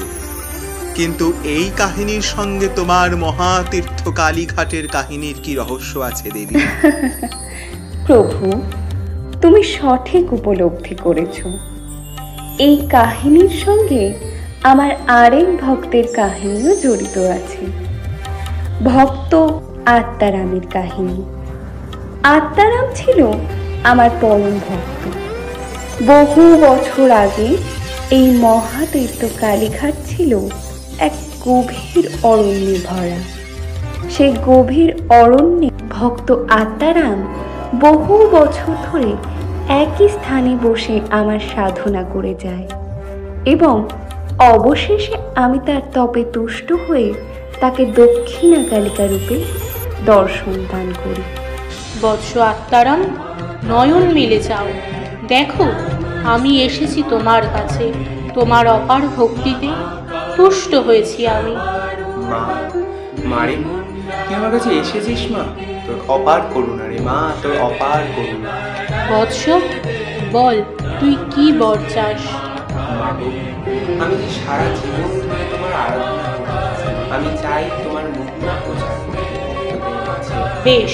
কিন্তু এই কাহিনীর সঙ্গে তোমার মহাতীর্থ কালীঘাটের কাহিনীর কি রহস্য আছে দেবী? প্রভু, তুমি সঠিক উপলব্ধি করেছ। এই কাহিনীর সঙ্গে আমার আরেক ভক্তের কাহিনীও জড়িত আছে। ভক্ত আত্মারামের কাহিনী। আত্মারাম ছিল আমার পরম ভক্ত। বহু বছর আগে এই মহাতীর্থ কালীঘাট ছিল এক গভীর অরণ্যে ভরা। সেই গভীর অরণ্যে ভক্ত আত্মারাম বহু বছর ধরে একই স্থানে বসে আমার সাধনা করে যায় এবং অবশেষে আমি তার তপে তুষ্ট হয়ে তাকে দক্ষিণা কালিকা রূপে দর্শন দান করি। বৎস আত্মারাম, নয়ন মেলে চাও, দেখো আমি এসেছি তোমার কাছে, তোমার অপার ভক্তিতে তুষ্ট হয়েছি আমি। মা, মারে, তুই আমার কাছে এসেছিস মা? তোর অপার করুণা রে মা, তোর অপার করুণা। বৎস, বল তুই কি বর চাস? মা গো, আমি যে সারা জীবন ধরে তোমার আরাধনা করেছি, আমি চাই তোমার মহিমা প্রচার করতে ভক্তদের মাঝে। বেশ,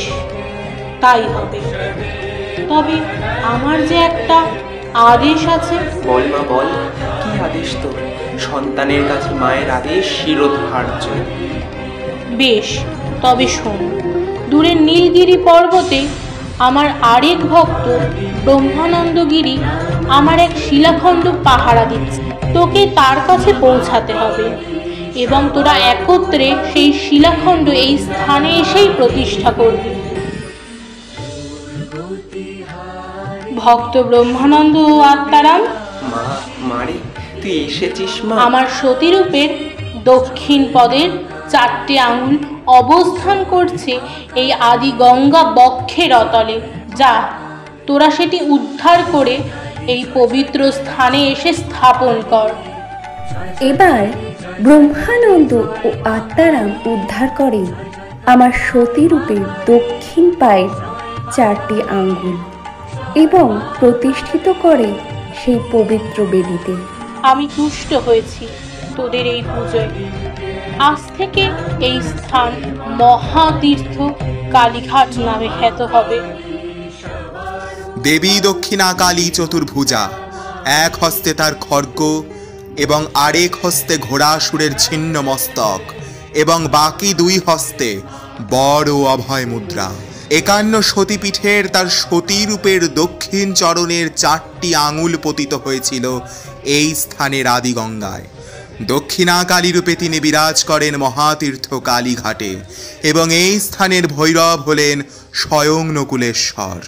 তাই হবে। তবে আমার যে একটা আদেশ আছে। বল মা বল, কি আদেশ তোর? সন্তানের কাছে মায়ের আদেশ শিরোধার্য। বেশ, তবে শোন, দূরের নীলগিরি পর্বতে আমার আরেক ভক্ত ব্রহ্মানন্দগিরি আমার এক শিলাখণ্ড পাহারা দিচ্ছে। তোকে তার কাছে পৌঁছাতে হবে এবং তোরা একত্রে সেই শিলাখণ্ড এই স্থানে এসেই প্রতিষ্ঠা করবি। ভক্ত ব্রহ্মানন্দ ও আত্মারাম, মা, মারে, তুই এসেছিস মা? আমার সতীরূপের দক্ষিণ পদের 4টে আঙুল অবস্থান করছে এই আদি গঙ্গা বক্ষের অতলে। যা, তোরা সেটি উদ্ধার করে এই পবিত্র স্থানে এসে স্থাপন কর। এবার ব্রহ্মানন্দ ও আত্মারাম উদ্ধার করে আমার সতীরূপে দক্ষিণ পায়ের 4টি আঙ্গুল এবং প্রতিষ্ঠিত করে সেই পবিত্র বেদিতে। আমি তুষ্ট হয়েছি তোদের এই পুজোয়। আজ থেকে এই স্থান মহাতীর্থ কালীঘাট নামে খ্যাত হবে। দেবী দক্ষিণা কালী চতুর্ভুজা, এক হস্তে তার খড়গ, এবং আরেক হস্তে ঘোড়াসুরের ছিন্ন মস্তক, এবং বাকি দুই হস্তে বড় অভয় মুদ্রা। 51 সতীপীঠের তার সতীরূপের দক্ষিণ চরণের 4টি আঙুল পতিত হয়েছিল এই স্থানের আদিগঙ্গায়। দক্ষিণা কালী রূপে তিনি বিরাজ করেন মহাতীর্থ কালীঘাটে, এবং এই স্থানের ভৈরব হলেন স্বয়ং নকুলেশ্বর।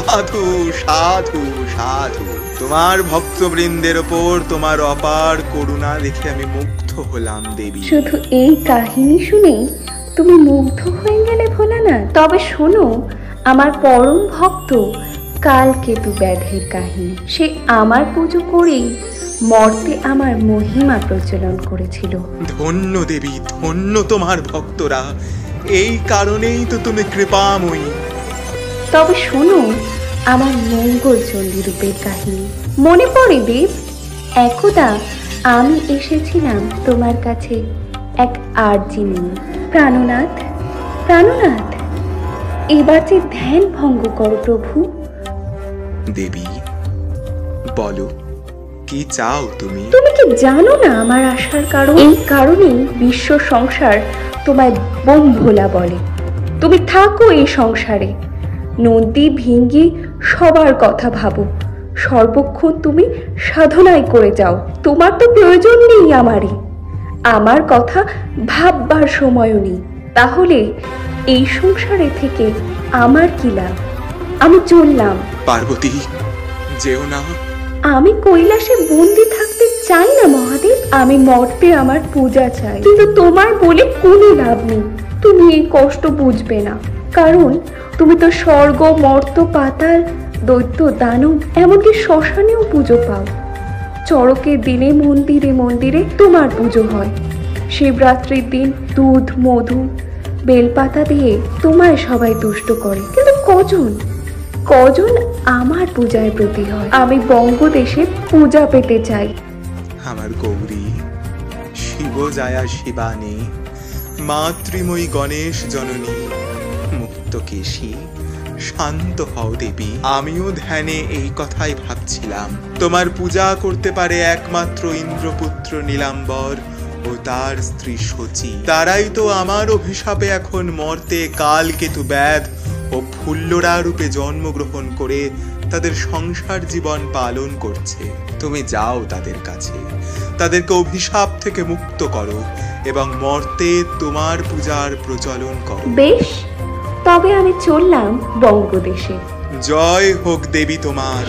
সাধু সাধু সাধু, তোমার ভক্তবৃন্দের ওপর তোমার অপার করুণা দেখে আমি মুগ্ধ হলাম দেবী। শুধু এই কাহিনী শুনেই তুমি মুগ্ধ হয়ে গেলে ভোলানাথ? তবে শোনো আমার পরম ভক্ত কালকেতু ব্যাধের কাহিনী। সে আমার পুজো করেই মর্তে আমার মহিমা প্রচলন করেছিল। ধন্য দেবী, ধন্য তোমার ভক্তরা, এই কারণেই তো তুমি কৃপাময়ী। তবে শোনো আমার মঙ্গল চণ্ডী রূপের কাহিনী। মনে পড়ে দেব, একদা আমি এসেছিলাম তোমার কাছে এক আর্জি নিয়ে। প্রাণনাথ, প্রাণনাথ, এবার যে ধ্যান ভঙ্গ করো প্রভু। দেবী বলো, কি চাও তুমি? তুমি কি জানো না আমার আসার কারণ? এই কারণেই বিশ্ব সংসার তোমায় বোম ভোলা বলে। তুমি থাকো এই সংসারে, নন্দী ভিঙ্গি সবার কথা ভাবো, সর্বক্ষণ তুমি সাধনাই করে যাও। তোমার তো প্রয়োজন নেই আমারই, আমার কথা ভাববার সময়ও নেই। তাহলে এই সংসারে থেকে আমার কি লাভ? আমি চললাম। পার্বতী, যেও না। আমি কৈলাসে বন্দি থাকতে চাই না মহাদেব। আমি মর্তে আমার পূজা চাই, কিন্তু তোমার বলে কোনো লাভ নেই। তুমি এই কষ্ট বুঝবে না, কারণ তুমি তো স্বর্গ, মর্ত, পাতাল, দৈত্য, দানব, এমনকি শ্মশানেও পুজো পাও। চড়কের দিনে মন্দিরে মন্দিরে তোমার পুজো হয়। শিবরাত্রির দিন দুধ, মধু, বেলপাতা দিয়ে তোমায় সবাই তুষ্ট করে, কিন্তু কজন আমার পূজায় ব্রতী হয়? আমি বঙ্গদেশে পূজা পেতে চাই। আমার গৌরী, শিব জায়া শিবানী, মাতৃময়ী গণেশ জননী, মুক্তকেশী, শান্ত হও দেবী। আমিও ধ্যানে এই কথাই ভাবছিলাম। তোমার পূজা করতে পারে একমাত্র ইন্দ্রপুত্র নীলাম্বর ও তার স্ত্রী শচী। তারাই তো আমার অভিশাপে এখন মর্তে কালকেতু ব্যাধ ও ফুল্লরা রূপে জন্মগ্রহণ করে তাদের সংসার জীবন পালন করছে। তুমি যাও তাদের কাছে, তাদেরকে অভিশাপ থেকে মুক্ত করো এবং মর্তে তোমার পূজার প্রচলন করো। বেশ, তবে আমি চললাম বঙ্গদেশে। জয় হোক দেবী তোমার।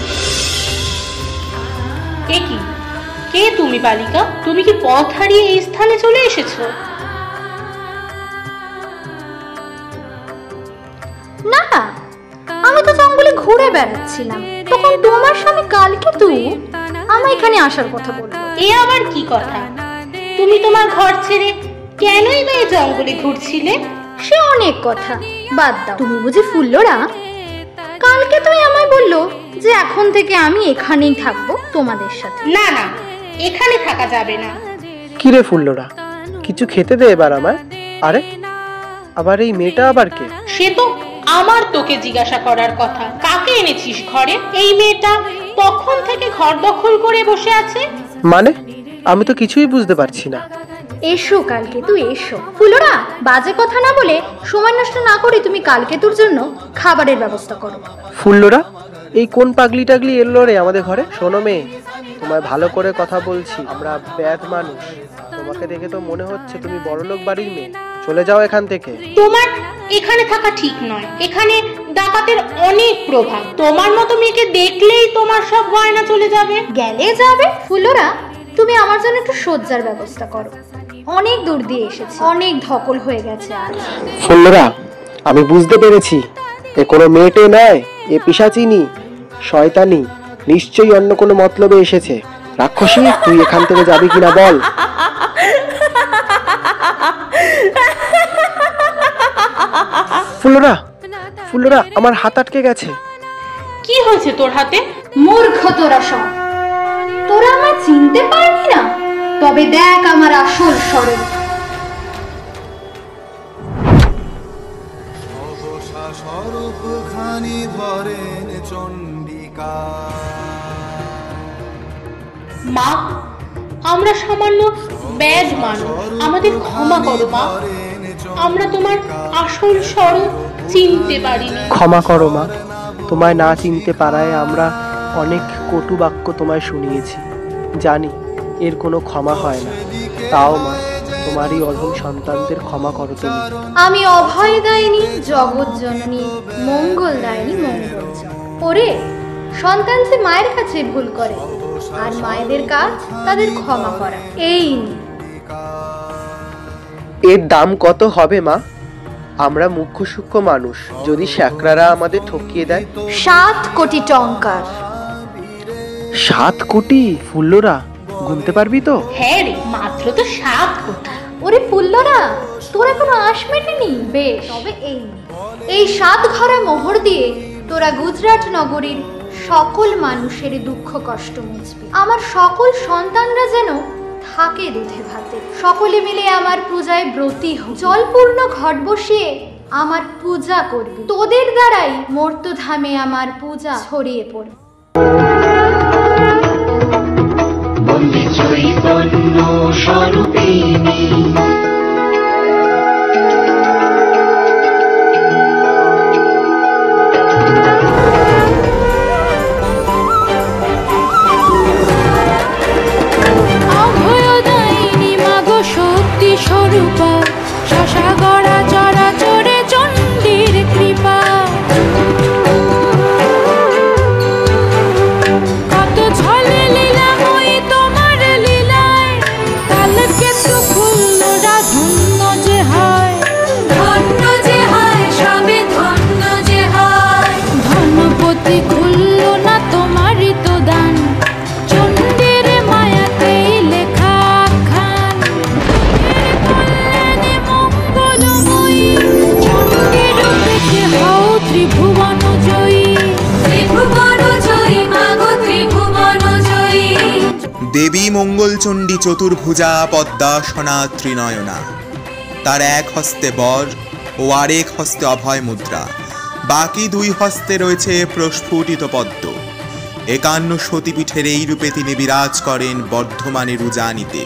কে তুমি বালিকা? তুমি কি পথ হারিয়ে এই স্থানে চলে এসেছো? না না, আমি তো জঙ্গলে ঘুরে বেড়াচ্ছিলাম, তখন তোমার স্বামী কালকেতু আমার এখানে আসার কথা বললো। এ আবার কি কথা? তুমি তোমার ঘর ছেড়ে কেনই বা এই জঙ্গলে ঘুরছিলে? সে অনেক কথা, বাদ দাও। তুমি বুঝি ফুল্লরা? কালকেতুই আমায় বললো যে এখন থেকে আমি এখানেই থাকবো তোমাদের সাথে। না না, এখানে থাকা যাবে না। কি রে ফুল্লরা, কিছু খেতে দে এবার আমায়। আরে আবার এই মেয়েটা আবার কে? সে তো আমার তোকে জিজ্ঞাসা করার কথা। কাকে এনেছিস ঘরে? এই মেয়েটা তখন থেকে ঘর দখল করে বসে আছে। মানে আমি তো কিছুই বুঝতে পারছি না। এসো কালকেতু, এসো। ফুলরা, বাজে কথা না বলে সময় নষ্ট না করে তুমি কালকেতুর জন্য খাবারের ব্যবস্থা করো। ফুল্লরা, এই কোন পাগলি টাগলি এলো রে আমাদের ঘরে? শোনো মেয়ে, তোমায় ভালো করে কথা বলছি, আমরা ব্যাধ মানুষ। তোমাকে দেখে তো মনে হচ্ছে তুমি বড়লোক বাড়ির মেয়ে। চলে যাও এখান থেকে। তোমার এখানে থাকা ঠিক নয়। এখানে ডাকাতের অনেক প্রভাব। তোমার মতো মেয়েকে দেখলেই তোমার সব গয়না চলে যাবে। গেলে যাবে। ফুলরা, তুমি আমার জন্য একটু সজ্জার ব্যবস্থা করো। অনেক দূর দিয়ে এসেছি, অনেক ধকল হয়ে গেছে আজ। ফুল্লরা, আমি বুঝতে পেরেছি এ কোনো মেয়েটে নয়, এ পিশাচিনী, শয়তানি, নিশ্চয়ই অন্য কোনো মতলবে এসেছে। রাক্ষসী, তুই এখান থেকে যাবি কিনা বল। ফুলরা, ফুলরা, আমার হাত আটকে গেছে। কি হয়েছে তোর হাতে? মূর্খ তোরা সব, তোরা আমায় চিনতে পারবি না? তবে দেখ আমার আসল স্বরূপ। মা, আমরা সামান্য ব্যাজ মানুষ, আমাদের ক্ষমা করো মা। আমরা তোমার আসল স্বরূপ চিনতে পারিনি। ক্ষমা করো মা, তোমায় না চিনতে পারায় আমরা অনেক কটু বাক্য তোমায় শুনিয়েছি। জানি এর কোনো ক্ষমা হয় না, তাও মা তোমারই অধম সন্তানদের ক্ষমা করো তুমি। আমি অভয় দায়নি জগৎ জননী, মঙ্গল দায়নি মঙ্গল। ওরে, সন্তান যে মায়ের কাছে ভুল করে, আর মায়েদের কাজ তাদের ক্ষমা করা। এই এর দাম কত হবে মা? আমরা মুখ্য সূক্ষ্ম মানুষ, যদি শ্যাকরারা আমাদের ঠকিয়ে দেয়? 7 কোটি টঙ্কার। 7 কোটি? ফুল্লরা, গুনতে পারবি তো? হ্যাঁ রে, মাত্র তো 7 কোটি। ওরে ফুল্লরা, তোরা কোনো আশ মেটেনি? বেশ, তবে এই 7 ঘরা মোহর দিয়ে তোরা গুজরাট নগরীর সকল মানুষের দুঃখ কষ্ট মুছবি। আমার সকল সন্তানরা যেন থাকে দুধে ভাতে। সকলে মিলে আমার পূজায় ব্রতী হোক। জলপূর্ণ ঘট বসিয়ে আমার পূজা করবি। তোদের দ্বারাই মর্তধামে আমার পূজা ছড়িয়ে পড়বে। বন্দে চৈতন্য স্বরূপিণী, স্বরূপা, শশা গড়া চরাচরে চণ্ডীর কৃপা। কত ছলে লীলাময়ী তোমার লীলায়, কালকে তো ফুল্লরা ধন্য যে হয়, ধন্য যে হয়, সবে ধন্য যে হয়। ধনপতি খুলল না তোমারই তো দান, চণ্ডীর মায়াতেই লেখা খান। ত্রিভুবন জয়ী, ত্রিভুবন জয়ী মাগো ত্রিভুবন জয়ী। দেবী মঙ্গলচণ্ডী চতুর্ভুজা পদ্মাসনা ত্রিনয়না। তার এক হস্তে বর ও আরেক হস্তে অভয় মুদ্রা, বাকি 2 হস্তে রয়েছে প্রস্ফুটিত পদ্ম। 51 সতীপীঠের এই রূপে তিনি বিরাজ করেন বর্ধমানের উজানিতে।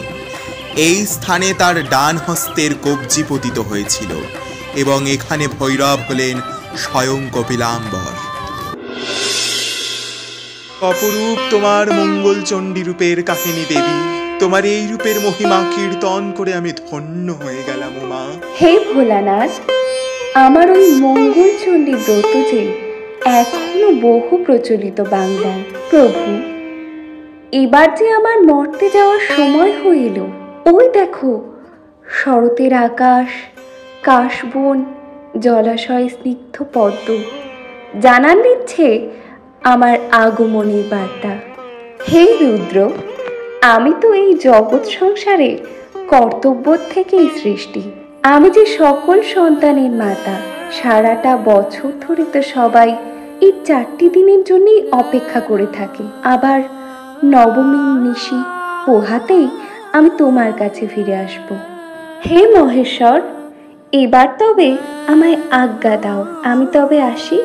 এই স্থানে তার ডান হস্তের কবজি পতিত হয়েছিল এবং এখানে ভৈরব হলেন স্বয়ং কপিলাম্বর। অপরূপ তোমার মঙ্গলচণ্ডী রূপের কাহিনী দেবী। তোমার এই রূপের মহিমা কীর্তন করে আমি ধন্য হয়ে গেলাম মা। হে ভোলানাথ, আমার ওই মঙ্গলচণ্ডী ব্রত যে এখনো বহু প্রচলিত বাংলায়। প্রভু, এবার যে আমার মর্তে যাওয়ার সময় হইল। ওই দেখো, শরতের আকাশ, কাশবন, জলাশয় স্নিগ্ধ পদ্ম জানান দিচ্ছে আমার আগমনের বার্তা। হে রুদ্র, আমি তো এই জগৎ সংসারে কর্তব্য থেকেই সৃষ্টি। আমি যে সকল সন্তানের মাতা। সারাটা বছর ধরে তো সবাই এই 4টি দিনের জন্যই অপেক্ষা করে থাকে। আবার নবমীর নিশি পোহাতেই আমি তোমার কাছে ফিরে আসব। হে মহেশ্বর, এবার তবে আমায় আজ্ঞা দাও, আমি তবে আসি।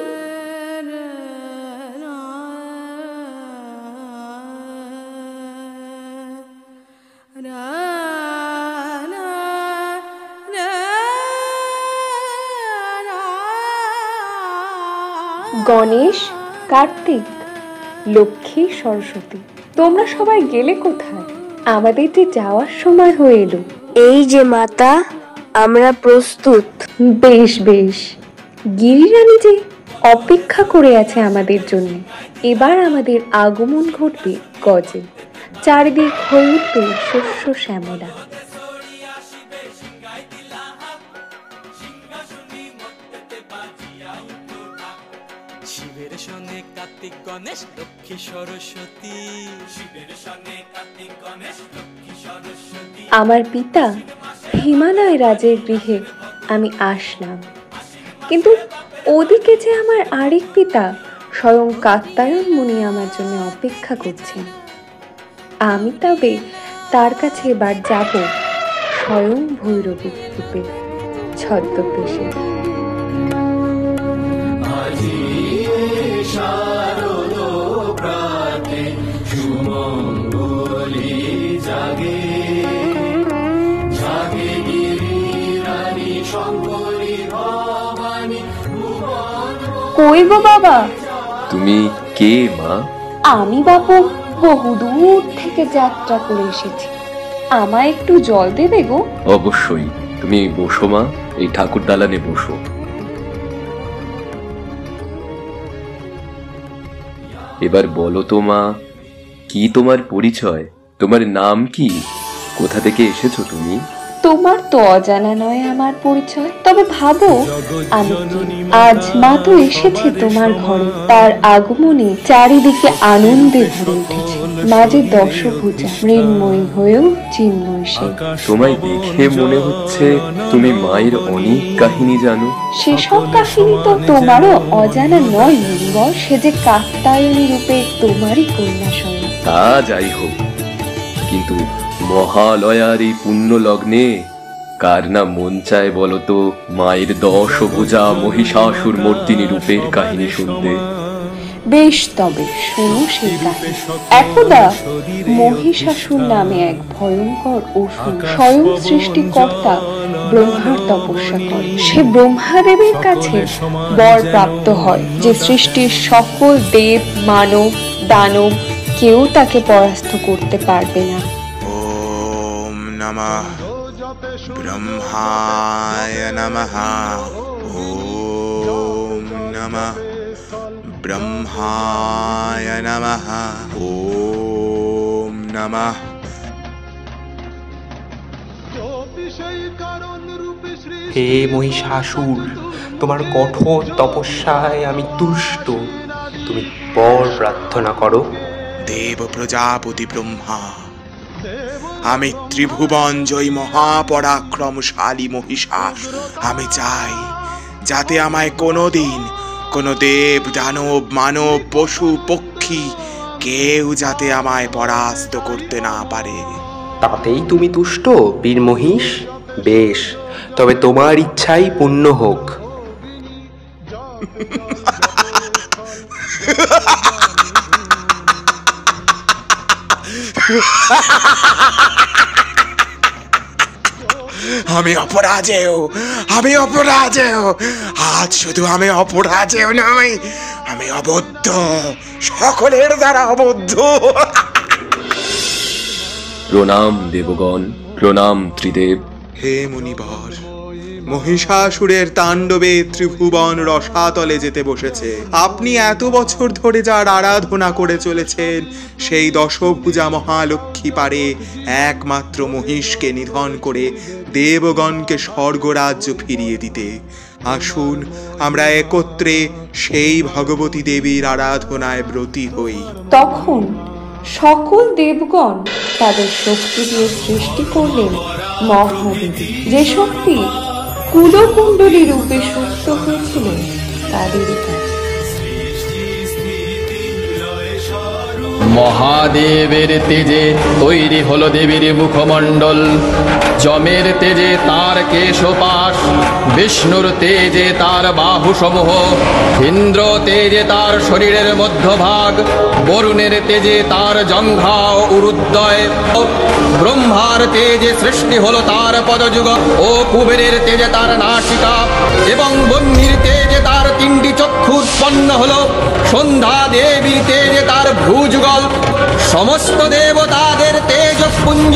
গণেশ, কার্তিক, লক্ষ্মী, সরস্বতী, তোমরা সবাই গেলে কোথায়? আমাদের যে যাওয়ার সময় হয়ে এলো। এই যে মাতা, আমরা প্রস্তুত। বেশ বেশ, গিরিরানী যে অপেক্ষা করে আছে আমাদের জন্য। এবার আমাদের আগমন ঘটবে গজে, চারিদিক হয়ে উঠবে শস্য শ্যামলা। শিব শিবের সঙ্গে কার্তিক গণেশ লক্ষ্মী সরস্বতী, শিবের সঙ্গে কার্তিক গণেশ লক্ষ্মী সরস্বতী। আমার পিতা হিমালয় রাজের গৃহে আমি আসলাম, কিন্তু ওদিকে যে আমার আরেক পিতা স্বয়ং কাত্যায়ন মুনি আমার জন্য অপেক্ষা করছেন। আমি তবে তার কাছে এবার যাব স্বয়ং ভৈরবী রূপে ছদ্মবেশে। কই গো বাবা? তুমি কে মা? আমি বাপু বহুদূর থেকে যাত্রা করে এসেছি, আমায় একটু জল দেবে গো? অবশ্যই, তুমি বসো মা, এই ঠাকুর দালানে বসো। এবার বলো তো মা, কি তোমার পরিচয়? তোমার নাম কি? কোথা থেকে এসেছো তুমি? তোমার তো অজানা নয় আমার পরিচয়, তবে ভাবো আমি আজ মা তো এসেছে তোমার ঘরে, তার আগমনে চারিদিকে আনন্দে ভরে উঠেছে। মাঝে দশভুজা মৃন্ময়ী হয়েও চিন্ময় সে। তোমায় দেখে মনে হচ্ছে তুমি মায়ের অনেক কাহিনী জানো। সেসব কাহিনী তো তোমারও অজানা নয় মুনিবর, সে যে কাত্যায়নী রূপে তোমারই কন্যা স্বয়ং। তা যাই হোক, কিন্তু মহালয়ার এই পুণ্য লগ্নে কার না মন চায় বলতো মায়ের দশভুজা মহিষাসুর মর্দিনী রূপের কাহিনী শুনতে? বেশ, তবে শোনো সেই কাহিনী। একদা মহিষাসুর নামে এক ভয়ঙ্কর অসুর স্বয়ং সৃষ্টিকর্তা ব্রহ্মার তপস্যা করে। সে ব্রহ্মাদেবের কাছে বর প্রাপ্ত হয় যে সৃষ্টির সকল দেব, মানব, দানব কেউ তাকে পরাস্ত করতে পারবে না। ওম নমঃ ব্রহ্মায় নমঃ। ওম নমঃ ব্রহ্মায় নমঃ। ওম নমঃ। হে মহিষাসুর, তোমার কঠোর তপস্যায় আমি তুষ্ট, তুমি বর প্রার্থনা করো। দেব প্রজাপতি ব্রহ্মা, আমি ত্রিভুবন জয়ী মহাপরাক্রমশালী মহিষাসুর। আমি চাই যাতে আমায় কোনোদিন কোনো দেব, দানব, মানব, পশু, পক্ষী কেউ যাতে আমায় পরাস্ত করতে না পারে। তাতেই তুমি তুষ্ট বীর মহিষ? বেশ, তবে তোমার ইচ্ছাই পূর্ণ হোক। আমি অপরাজেয়, আমি অপরাজেয়। আজ শুধু আমি অপরাজেয় নই, আমি অবদ্ধ, সকলের দ্বারা অবদ্ধ। প্রণাম দেবগণ, প্রণাম ত্রিদেব। হে মুনিবর, মহিষাসুরের তাণ্ডবে ত্রিভুবন রসাতলে যেতে বসেছে। আপনি এত বছর ধরে যার আরাধনা করে চলেছেন, সেই দশভুজা মহালক্ষ্মী পারে একমাত্র মহিষকে নিধন করে দেবগণকে স্বর্গরাজ্য ফিরিয়ে দিতে। আসুন আমরা একত্রে সেই ভগবতী দেবীর আরাধনায় ব্রতী হই। তখন সকল দেবগণ তাদের শক্তি দিয়ে সৃষ্টি করলেন মহাদেবী, যে শক্তি কুলকুণ্ডলী রূপে সুপ্ত হয়েছিল তাদের কাছে। মহাদেবের তেজে তৈরি হলো দেবীর মুখমণ্ডল, যমের তেজে তার কেশপাশ, বিষ্ণুর তেজে তার বাহুসমূহ, ইন্দ্র তেজে তার শরীরের মধ্যভাগ, বরুণের তেজে তার জঙ্ঘা ও উরুদ্বয়, ব্রহ্মার তেজে সৃষ্টি হলো তার পদযুগ ও কুবেরের তেজে তার নাসিকা, এবং বহ্নির তেজে তার তিনটি চক্ষু উৎপন্ন হলো, সন্ধ্যা দেবীর তেজে তার ভ্রুযুগল। সমস্ত দেবতাদের তেজপুঞ্জ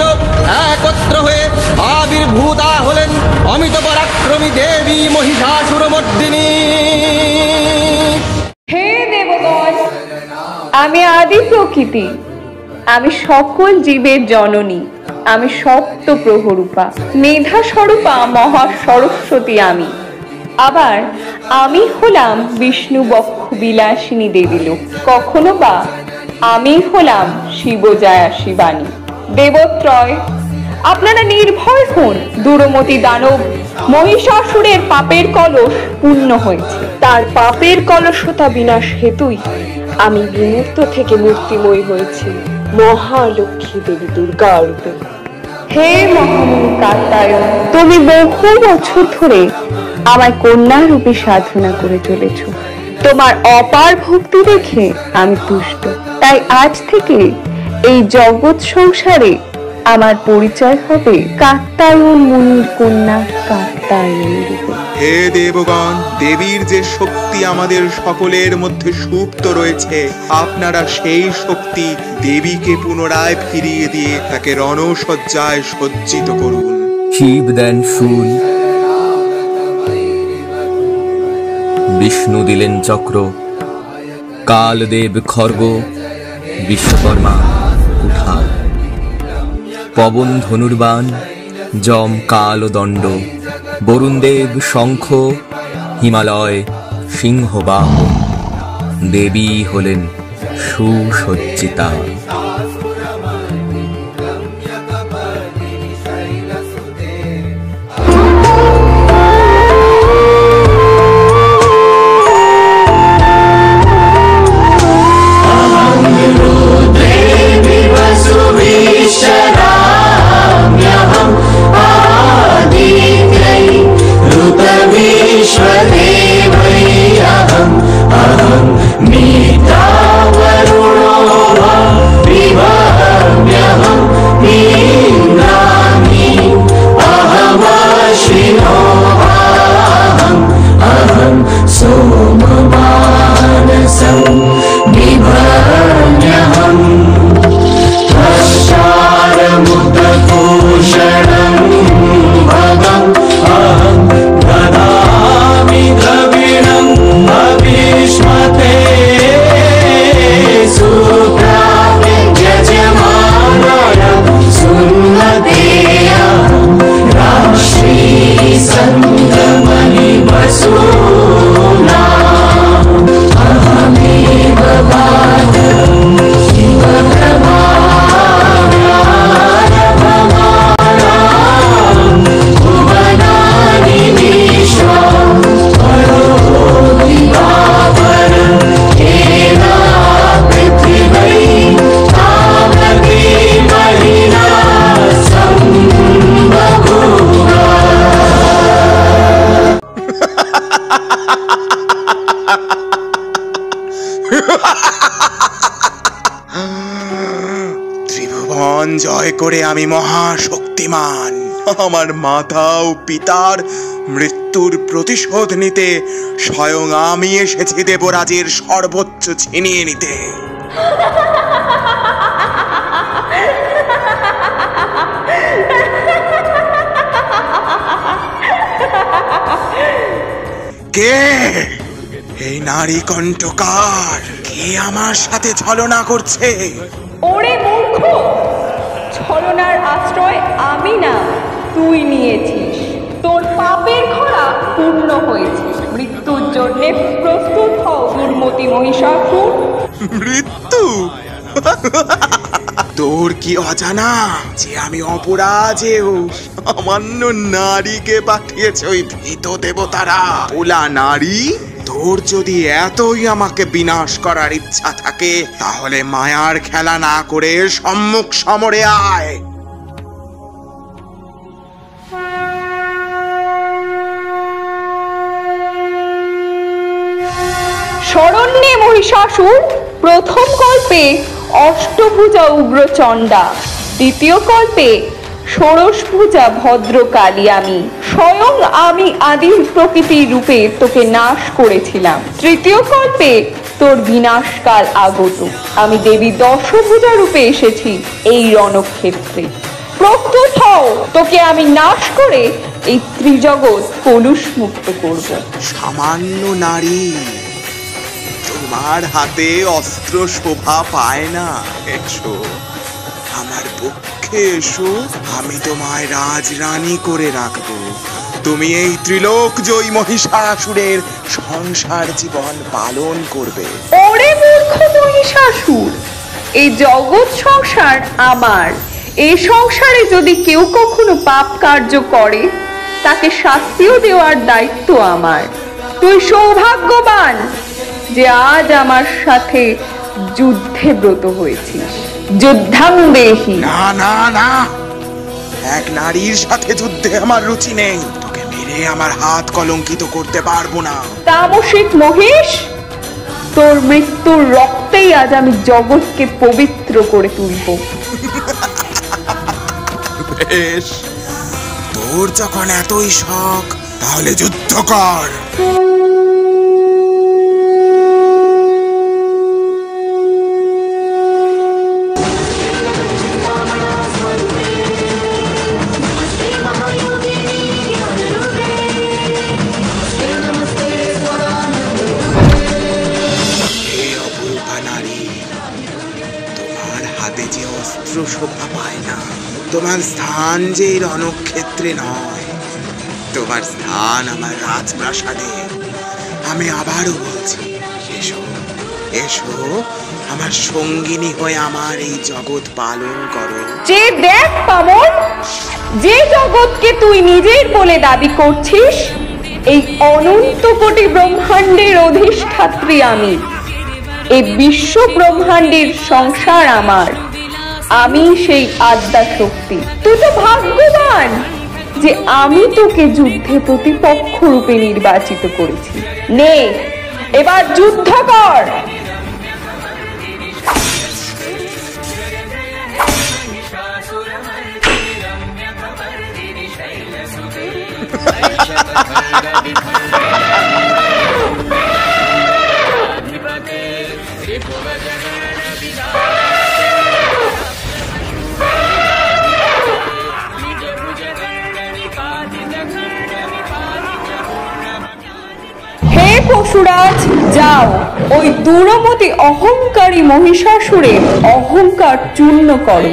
একত্র হয়ে আবির্ভূতা হলেন অমিত পরাক্রমী দেবী মহিষাসুরমর্দিনী। হে দেবগণ, আমি আদি প্রকৃতি, আমি সকল জীবের জননী, আমি সপ্ত প্রহরূপা, মেধা স্বরূপা মহা সরস্বতী। আমি আবার আমি হলাম বিষ্ণু বক্ষ বিলাসিনী দেবীলোক, কখনো বা আমি হলাম শিবজয়া শিবানী। দেবত্রয়, আপনারা নির্ভয় হন। দুরমতি দানব মহিষাসুরের পাপের কলস পূর্ণ হয়েছে। তার পাপের কলসতা বিনাশ হেতুই আমি বিমূর্ত থেকে মূর্তিময়ী হয়েছি মহালক্ষ্মী দেবী দুর্গা রূপে। হে মহামুনি কাত্যায়ন, তুমি বহু বছর ধরে আমায় কন্যা রূপে সাধনা করে চলেছ। তোমার অপার ভক্তি দেখে আমি তুষ্ট। তাই আজ থেকে এই জগৎ সংসারে আমার পরিচয় হবে কাত্যায়ন মুনির কন্যা কাত্যায়নী রূপে। হে দেবগণ, দেবীর যে শক্তি আমাদের সকলের মধ্যে সুপ্ত রয়েছে, আপনারা সেই শক্তি দেবীকে পুনরায় ফিরিয়ে দিয়ে তাকে রণসজ্জায় সজ্জিত করুন। শিব দেন শূল, বিষ্ণু দিলেন চক্র, কালদেব খর্গ, বিশ্বকর্মা কুঠার, পবন ধনুর্বাণ, যম কাল দণ্ড, বরুণদেব শঙ্খ, হিমালয় সিংহবাহন, দেবী হলেন সুসজ্জিতা। ত্রিভুবন জয় করে আমি মহাশক্তিমান। আমার মাতা ও পিতার মৃত্যুর প্রতিশোধ নিতে স্বয়ং আমি এসেছি দেবরাজের সর্বোচ্চ ছিনিয়ে নিতে। কে এই নারী কণ্ঠকার? কে আমার সাথে ছলনা করছে? ওরে মূর্খ, ছলনার আশ্রয় আমি না, তুই নিয়েছিস। তোর পাপের খরা পূর্ণ হয়েছে। মৃত্যুর জন্য প্রস্তুত হও দুর্মতি মহিষাসুর। মৃত্যু? তোর কি অজানা যে আমি অপরাজেয় সামান্য নারীকে পাঠিয়েছে ওই ভীত দেবতারা? ওলা নারী, তোর যদি এতই আমাকে বিনাশ করার ইচ্ছা থাকে তাহলে মায়ার খেলা না করে সম্মুখ সমরে আয়। শরণ্যে মহিষাসুর। প্রথম কল্পে অষ্টভুজা উগ্রচণ্ডা, দ্বিতীয় কল্পে ষোড়শভুজা ভদ্রকালী আমি। স্বয়ং আমি আদিম প্রকৃতি রূপে তোকে নাশ করেছিলাম। তৃতীয় কল্পে তোর বিনাশকাল আগত। আমি দেবী দশভুজা রূপে এসেছি এই রণক্ষেত্রে। প্রস্তুত হও, তোকে আমি নাশ করে এই ত্রিজগৎ কলুষ মুক্ত করব। সামান্য নারী, তোমার হাতে অস্ত্র শোভা পায় না। এসো আমার পক্ষে এসো, আমি তোমায় রাজরানী করে রাখবো। তুমি এই ত্রিলোক জয়ী মহিষাসুরের সংসার জীবন পালন করবে। ওরে মূর্খ মহিষাসুর, এই জগৎ সংসার আমার। এই সংসারে যদি কেউ কখনো পাপ কার্য করে তাকে শাস্তিও দেওয়ার দায়িত্ব আমার। তুই সৌভাগ্যবান যে আজ আমার সাথে যুদ্ধে ব্রত হয়েছিস। যুদ্ধাঙ্গেহি। না না না, এক নারীর সাথে যুদ্ধে আমার রুচি নেই। তোকে মেরে আমার হাত কলঙ্কিত করতে পারবো না। তামসিক মহিষ, তোর মৃত্যুর রক্তেই আজ আমি জগৎকে পবিত্র করে তুলব। বেশ, তোর যখন এতই শখ তাহলে যুদ্ধ কর। শোভা পায় না, তোমার স্থান যে রণক্ষেত্রে নয়, তোমার স্থান আমার রাজপ্রাসাদে। আমি আবারও বলছি, এসো এসো আমার সঙ্গিনী হয়ে আমার এই জগৎ পালন করো। যে দেখ পামন, যে জগৎকে তুই নিজের বলে দাবি করছিস, এই অনন্ত কোটি ব্রহ্মাণ্ডের অধিষ্ঠাত্রী আমি। এই বিশ্ব ব্রহ্মাণ্ডের সংসার আমার। আমি সেই আদ্যা শক্তি। তুই তো ভাগ্যবান যে আমি তোকে যুদ্ধে প্রতিপক্ষ রূপে নির্বাচিত করেছি। নে, এবার যুদ্ধ কর। পশুরাজ, যাও ওই দূরমতি অহংকারী মহিষাসুরের অহংকার চূর্ণ করো।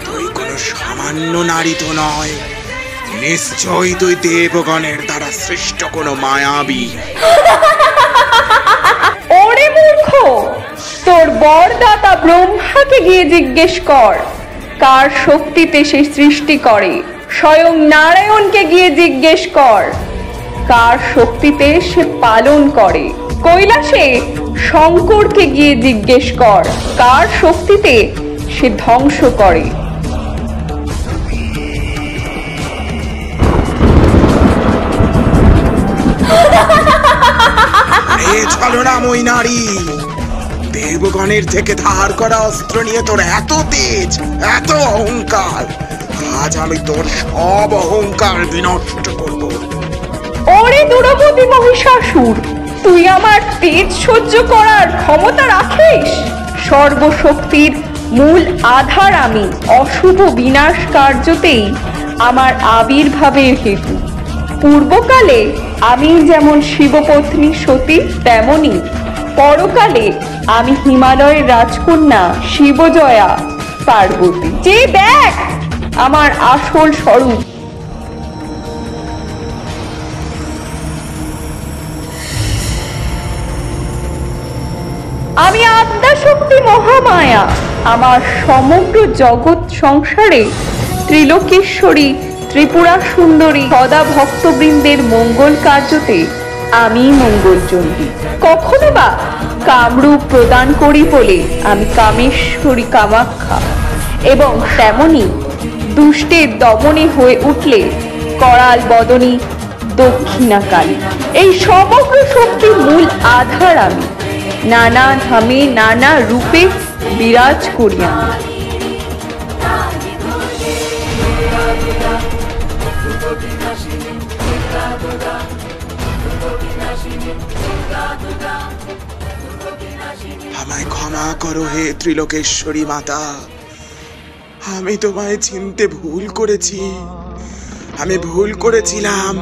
তুই কোনো সামান্য নারী তো নয়, নিশ্চয়ই তুই দেবগণের দ্বারা সৃষ্ট কোনো মায়াবী। ওরে মূর্খ, তোর বরদাতা ব্রহ্মাকে গিয়ে জিজ্ঞেস কর কার শক্তিতে সে সৃষ্টি করে। স্বয়ং নারায়ণকে গিয়ে জিজ্ঞেস কর কার শক্তিতে সে পালন করে। কৈলাসে শঙ্করকে গিয়ে জিজ্ঞেস কর কার শক্তিতে সে ধ্বংস করে। ছলনাময়ী নারী, দেবগণের থেকে ধার করা অস্ত্র নিয়ে তোর এত তেজ, এত অহংকার। আজ আমি তোর সব অহংকার বিনষ্ট করব। ওরে দুরপতি মহিষাসুর, তুই আমার তেজ সহ্য করার ক্ষমতা রাখিস? সর্বশক্তির মূল আধার আমি। অশুভ বিনাশ কার্যতেই আমার আবির্ভাবের হেতু। পূর্বকালে আমি যেমন শিবপত্নী সতী, তেমনি পরকালে আমি হিমালয়ের রাজকন্যা শিবজয়া পার্বতী। যে দেখ আমার আসল স্বরূপ। আমি আদ্যা শক্তি মহামায়া। আমার সমগ্র জগৎ সংসারে ত্রিলোকেশ্বরী, ত্রিপুরা সুন্দরী, সদা ভক্তবৃন্দের মঙ্গল কার্যতে আমি মঙ্গলচণ্ডী। কখনো বা কামরূপ প্রদান করি বলে আমি কামেশ্বরী কামাখ্যা, এবং তেমনি দুষ্টের দমনে হয়ে উঠলে করাল বদনী দক্ষিণা কালী। এই সমগ্র শক্তির মূল আধার আমি। নানা ধামে নানা রূপে বিরাজ করি আমি। আমায় ক্ষমা করো হে ত্রিলোকেশ্বরী মাতা, আমি তোমায় চিনতে ভুল করেছি। আমি ভুল করেছিলাম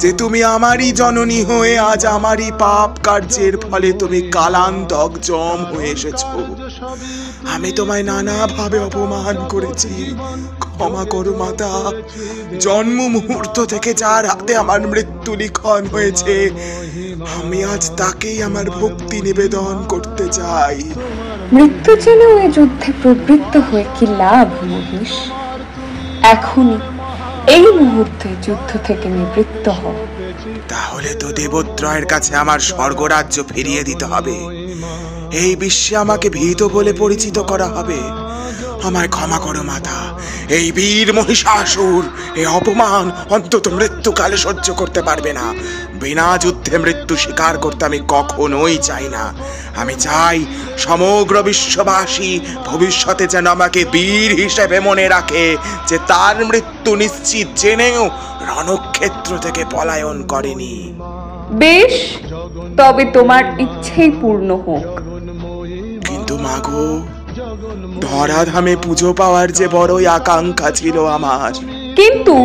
যে তুমি আমারই জননী হয়ে আজ আমারই পাপ কার্যের ফলে তুমি কালান্তক জম হয়ে এসেছ। আমি তোমায় নানাভাবে অপমান করেছি, ক্ষমা করো মাতা। জন্ম মুহূর্ত থেকে যার হাতে আমার মৃত্যু লিখন হয়েছে, আমি আজ তাকেই আমার ভক্তি নিবেদন করতে চাই। মৃত্যু জেনেও এ যুদ্ধে প্রবৃত্ত হয়ে কি লাভ মহিষ? এখনই এই মুহূর্তে যুদ্ধ থেকে নিবৃত্ত হও। তাহলে তো দেবত্রয়ের কাছে আমার স্বর্গরাজ্য ফিরিয়ে দিতে হবে। এই বিশ্বে আমাকে ভীত বলে পরিচিত করা হবে। আমায় ক্ষমা করো মাতা। এই বীর মহিষাসুর এই অপমান অন্তত মৃত্যুকালে সহ্য করতে পারবে না। বিনা যুদ্ধে মৃত্যু স্বীকার করতে আমি কখনোই চাই না। আমি চাই সমগ্র বিশ্ববাসী ভবিষ্যতে যেন আমাকে বীর হিসেবে মনে রাখে, যে তার মৃত্যু নিশ্চিত জেনেও রণক্ষেত্র থেকে পলায়ন করেনি। বেশ, তবে তোমার ইচ্ছেই পূর্ণ হোক। কিন্তু মাগো, ধরাধামে পুজো পাওয়ার যে বড়ই আকাঙ্ক্ষা ছিল আমার। কিন্তু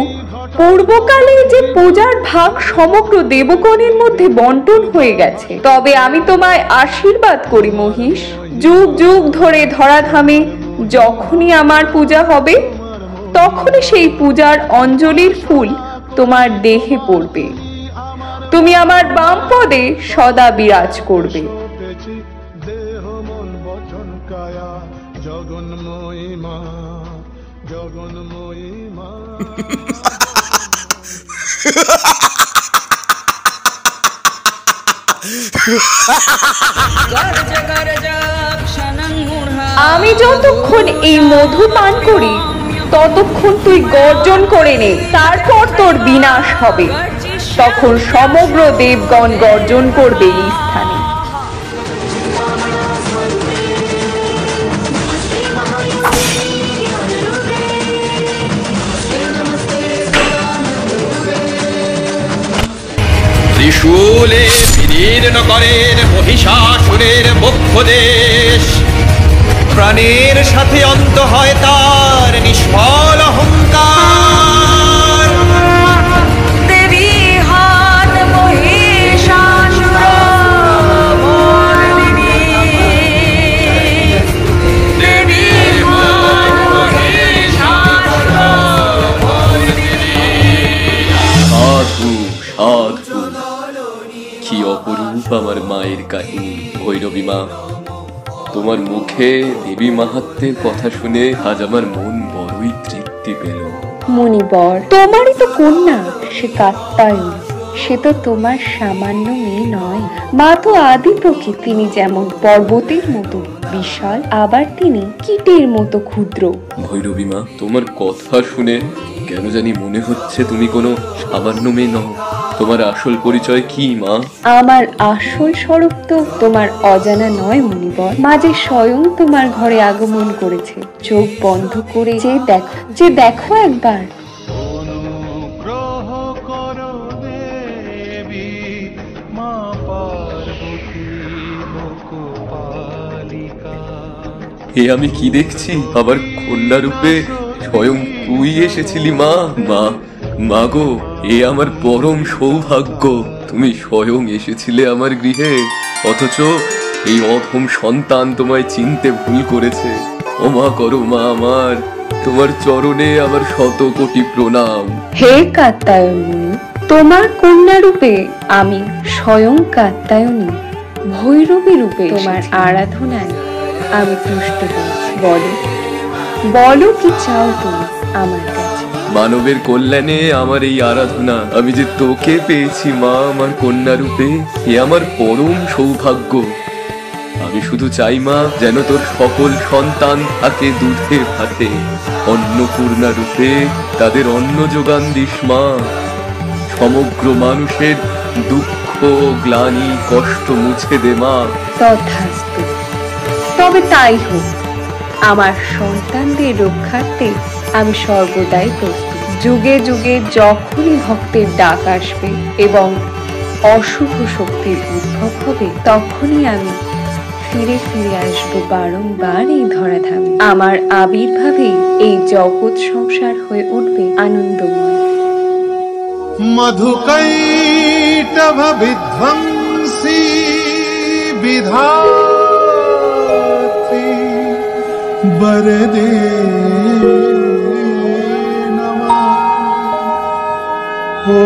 পূর্বকালে যে পূজার ভাগ সমগ্র দেবগণের মধ্যে বন্টন হয়ে গেছে। তবে আমি তোমায় আশীর্বাদ করি মহিষ, যুগ যুগ ধরে ধরাধামে যখনই আমার পূজা হবে, তখনই সেই পূজার অঞ্জলির ফুল তোমার দেহে পড়বে। তুমি আমার বাম পদে সদা বিরাজ করবে। আমি যতক্ষণ এই মধু পান করি ততক্ষণ তুই গর্জন করে নে, তারপর তোর বিনাশ হবে। তখন সমগ্র দেবগণ গর্জন করবে এই স্থানে। ত্রিশূলে বিদীর্ণ করেন মহিষাসুরের বক্ষ দেশ। প্রাণের সাথে অন্ত হয় তার নিষ্ফল অহংকার। দেবী হাত মহিষাসুর মর্দিনী, দেবী হাত মহিষাসুর মর্দিনী। সাধু সাধু, কি অপরূপ আমার মায়ের কাহিনী। ভৈরবী মা, তোমার মুখে দেবী মাহাত্ম্যের কথা শুনে আজ আমার মন বড়ই তৃপ্তি পেল। মণিবর, তোমারই তো কন্যা, সে কাত্যায়নী। সে তো তোমার সামান্য মেয়ে নয়। মা তো আদি প্রকৃতি। তিনি যেমন পর্বতের মতো বিশাল, আবার তিনি কীটের মতো ক্ষুদ্র। ভৈরবী মা, তোমার কথা শুনে কেন জানি মনে হচ্ছে তুমি কোনো সামান্য মেয়ে নও। তোমার আসল পরিচয় কি মা? আমার আসল স্বরূপ তো তোমার অজানা নয় মণিবর। মা যে স্বয়ং তোমার ঘরে আগমন করেছে। চোখ বন্ধ করে যে দেখো একবার। এ আমি কি দেখছি? আবার কন্যা রূপে স্বয়ং তুই এসেছিলি মা। মা, মা গো, এ আমার পরম সৌভাগ্য। তুমি স্বয়ং এসেছিলে আমার গৃহে, অথচ এই অধম সন্তান তোমায় চিনতে ভুল করেছে। ক্ষমা করো মা আমার, তোমার চরণে আমার শত কোটি প্রণাম। হে কাত্যায়নী, তোমার কন্যা রূপে আমি স্বয়ং কাত্যায়নী ভৈরবী রূপে তোমার আরাধনায় আমি তুষ্ট হয়েছি। বলো বলো, কি চাও তুমি আমার কাছে? মানবের কল্যাণে আমার এই আরাধনা। আমি যে তোকে পেয়েছি মা আমার কন্যা রূপে, এ আমার পরম সৌভাগ্য। আমি শুধু চাই মা, যেন তোর সকল সন্তান থাকে দুধে ভাতে। অন্নপূর্ণা রূপে তাদের অন্ন যোগান দিস মা। সমগ্র মানুষের দুঃখ, গ্লানি, কষ্ট মুছে দে মা। তথাস্তু, তবে তাই হোক। আমার সন্তানদের রক্ষার্থে আমি সর্বদাই প্রস্তুত। যুগে যুগে যখনই ভক্তের ডাক আসবে এবং অশুভ শক্তির উদ্ভব হবে, তখনই আমি ফিরে ফিরে আসবো বারংবার এই ধরাধামে। আমার আবির্ভাবেই এই জগৎ সংসার হয়ে উঠবে আনন্দময়। मधुकैटभ विध्वंसी विधात्री वरदे नमः। ओ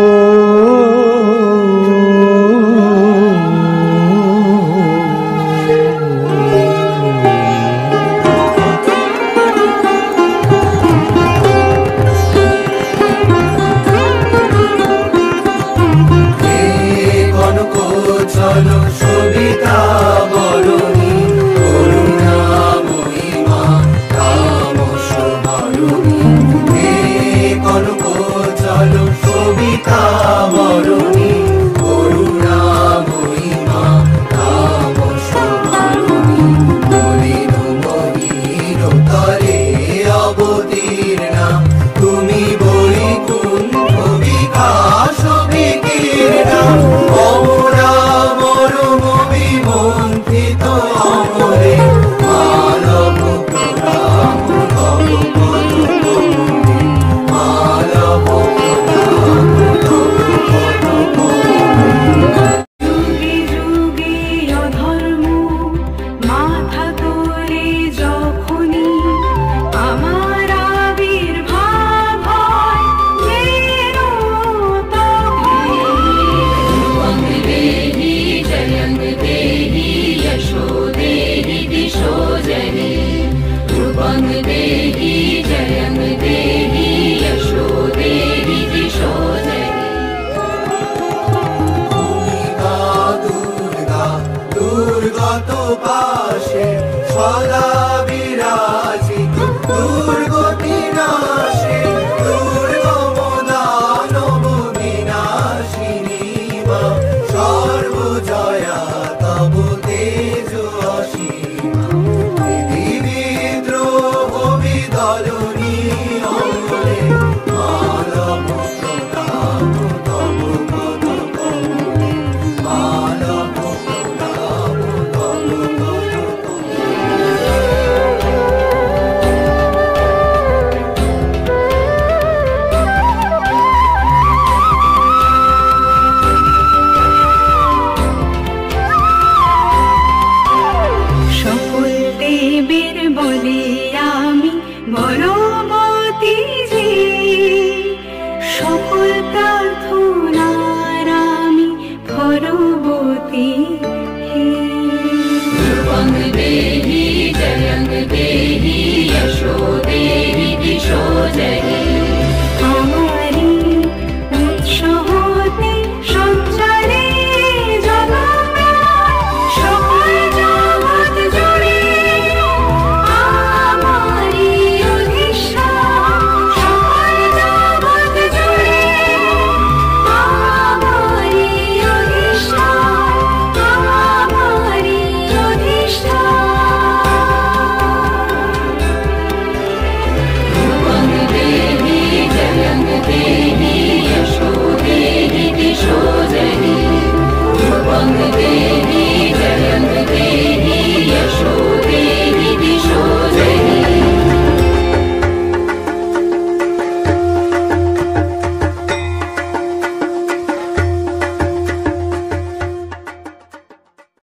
চলো সবিতা বরণী করুণাময়ী মা তামস বরণী। হে কনক চলো সবিতা বরণী করুণাময়ী মা তামস বরণী। মলিন মলিন তরে অবতীর্ণা তুমি বৈকুণ্ঠ বিকাশ বিকীর্ণা। মন্থিত অমরে মানব প্রণাম তব পদ কমলে। মানব প্রণাম তব পদ কমলে। যুগে যুগে অধর্ম মাথা তোলে যখনই আমার আবির্ভাব হয় যেন তখন। দেহি জয়ং দেহি यशो देहि दिशो जनि। रूपं देहि जयं देहि यशो देहि दिशो जनि। দুর্গা দুর্গত পাশে সদা বিরাজিত দুর্গতি নাশে দুর্গম দানব বিনাশিনী মা।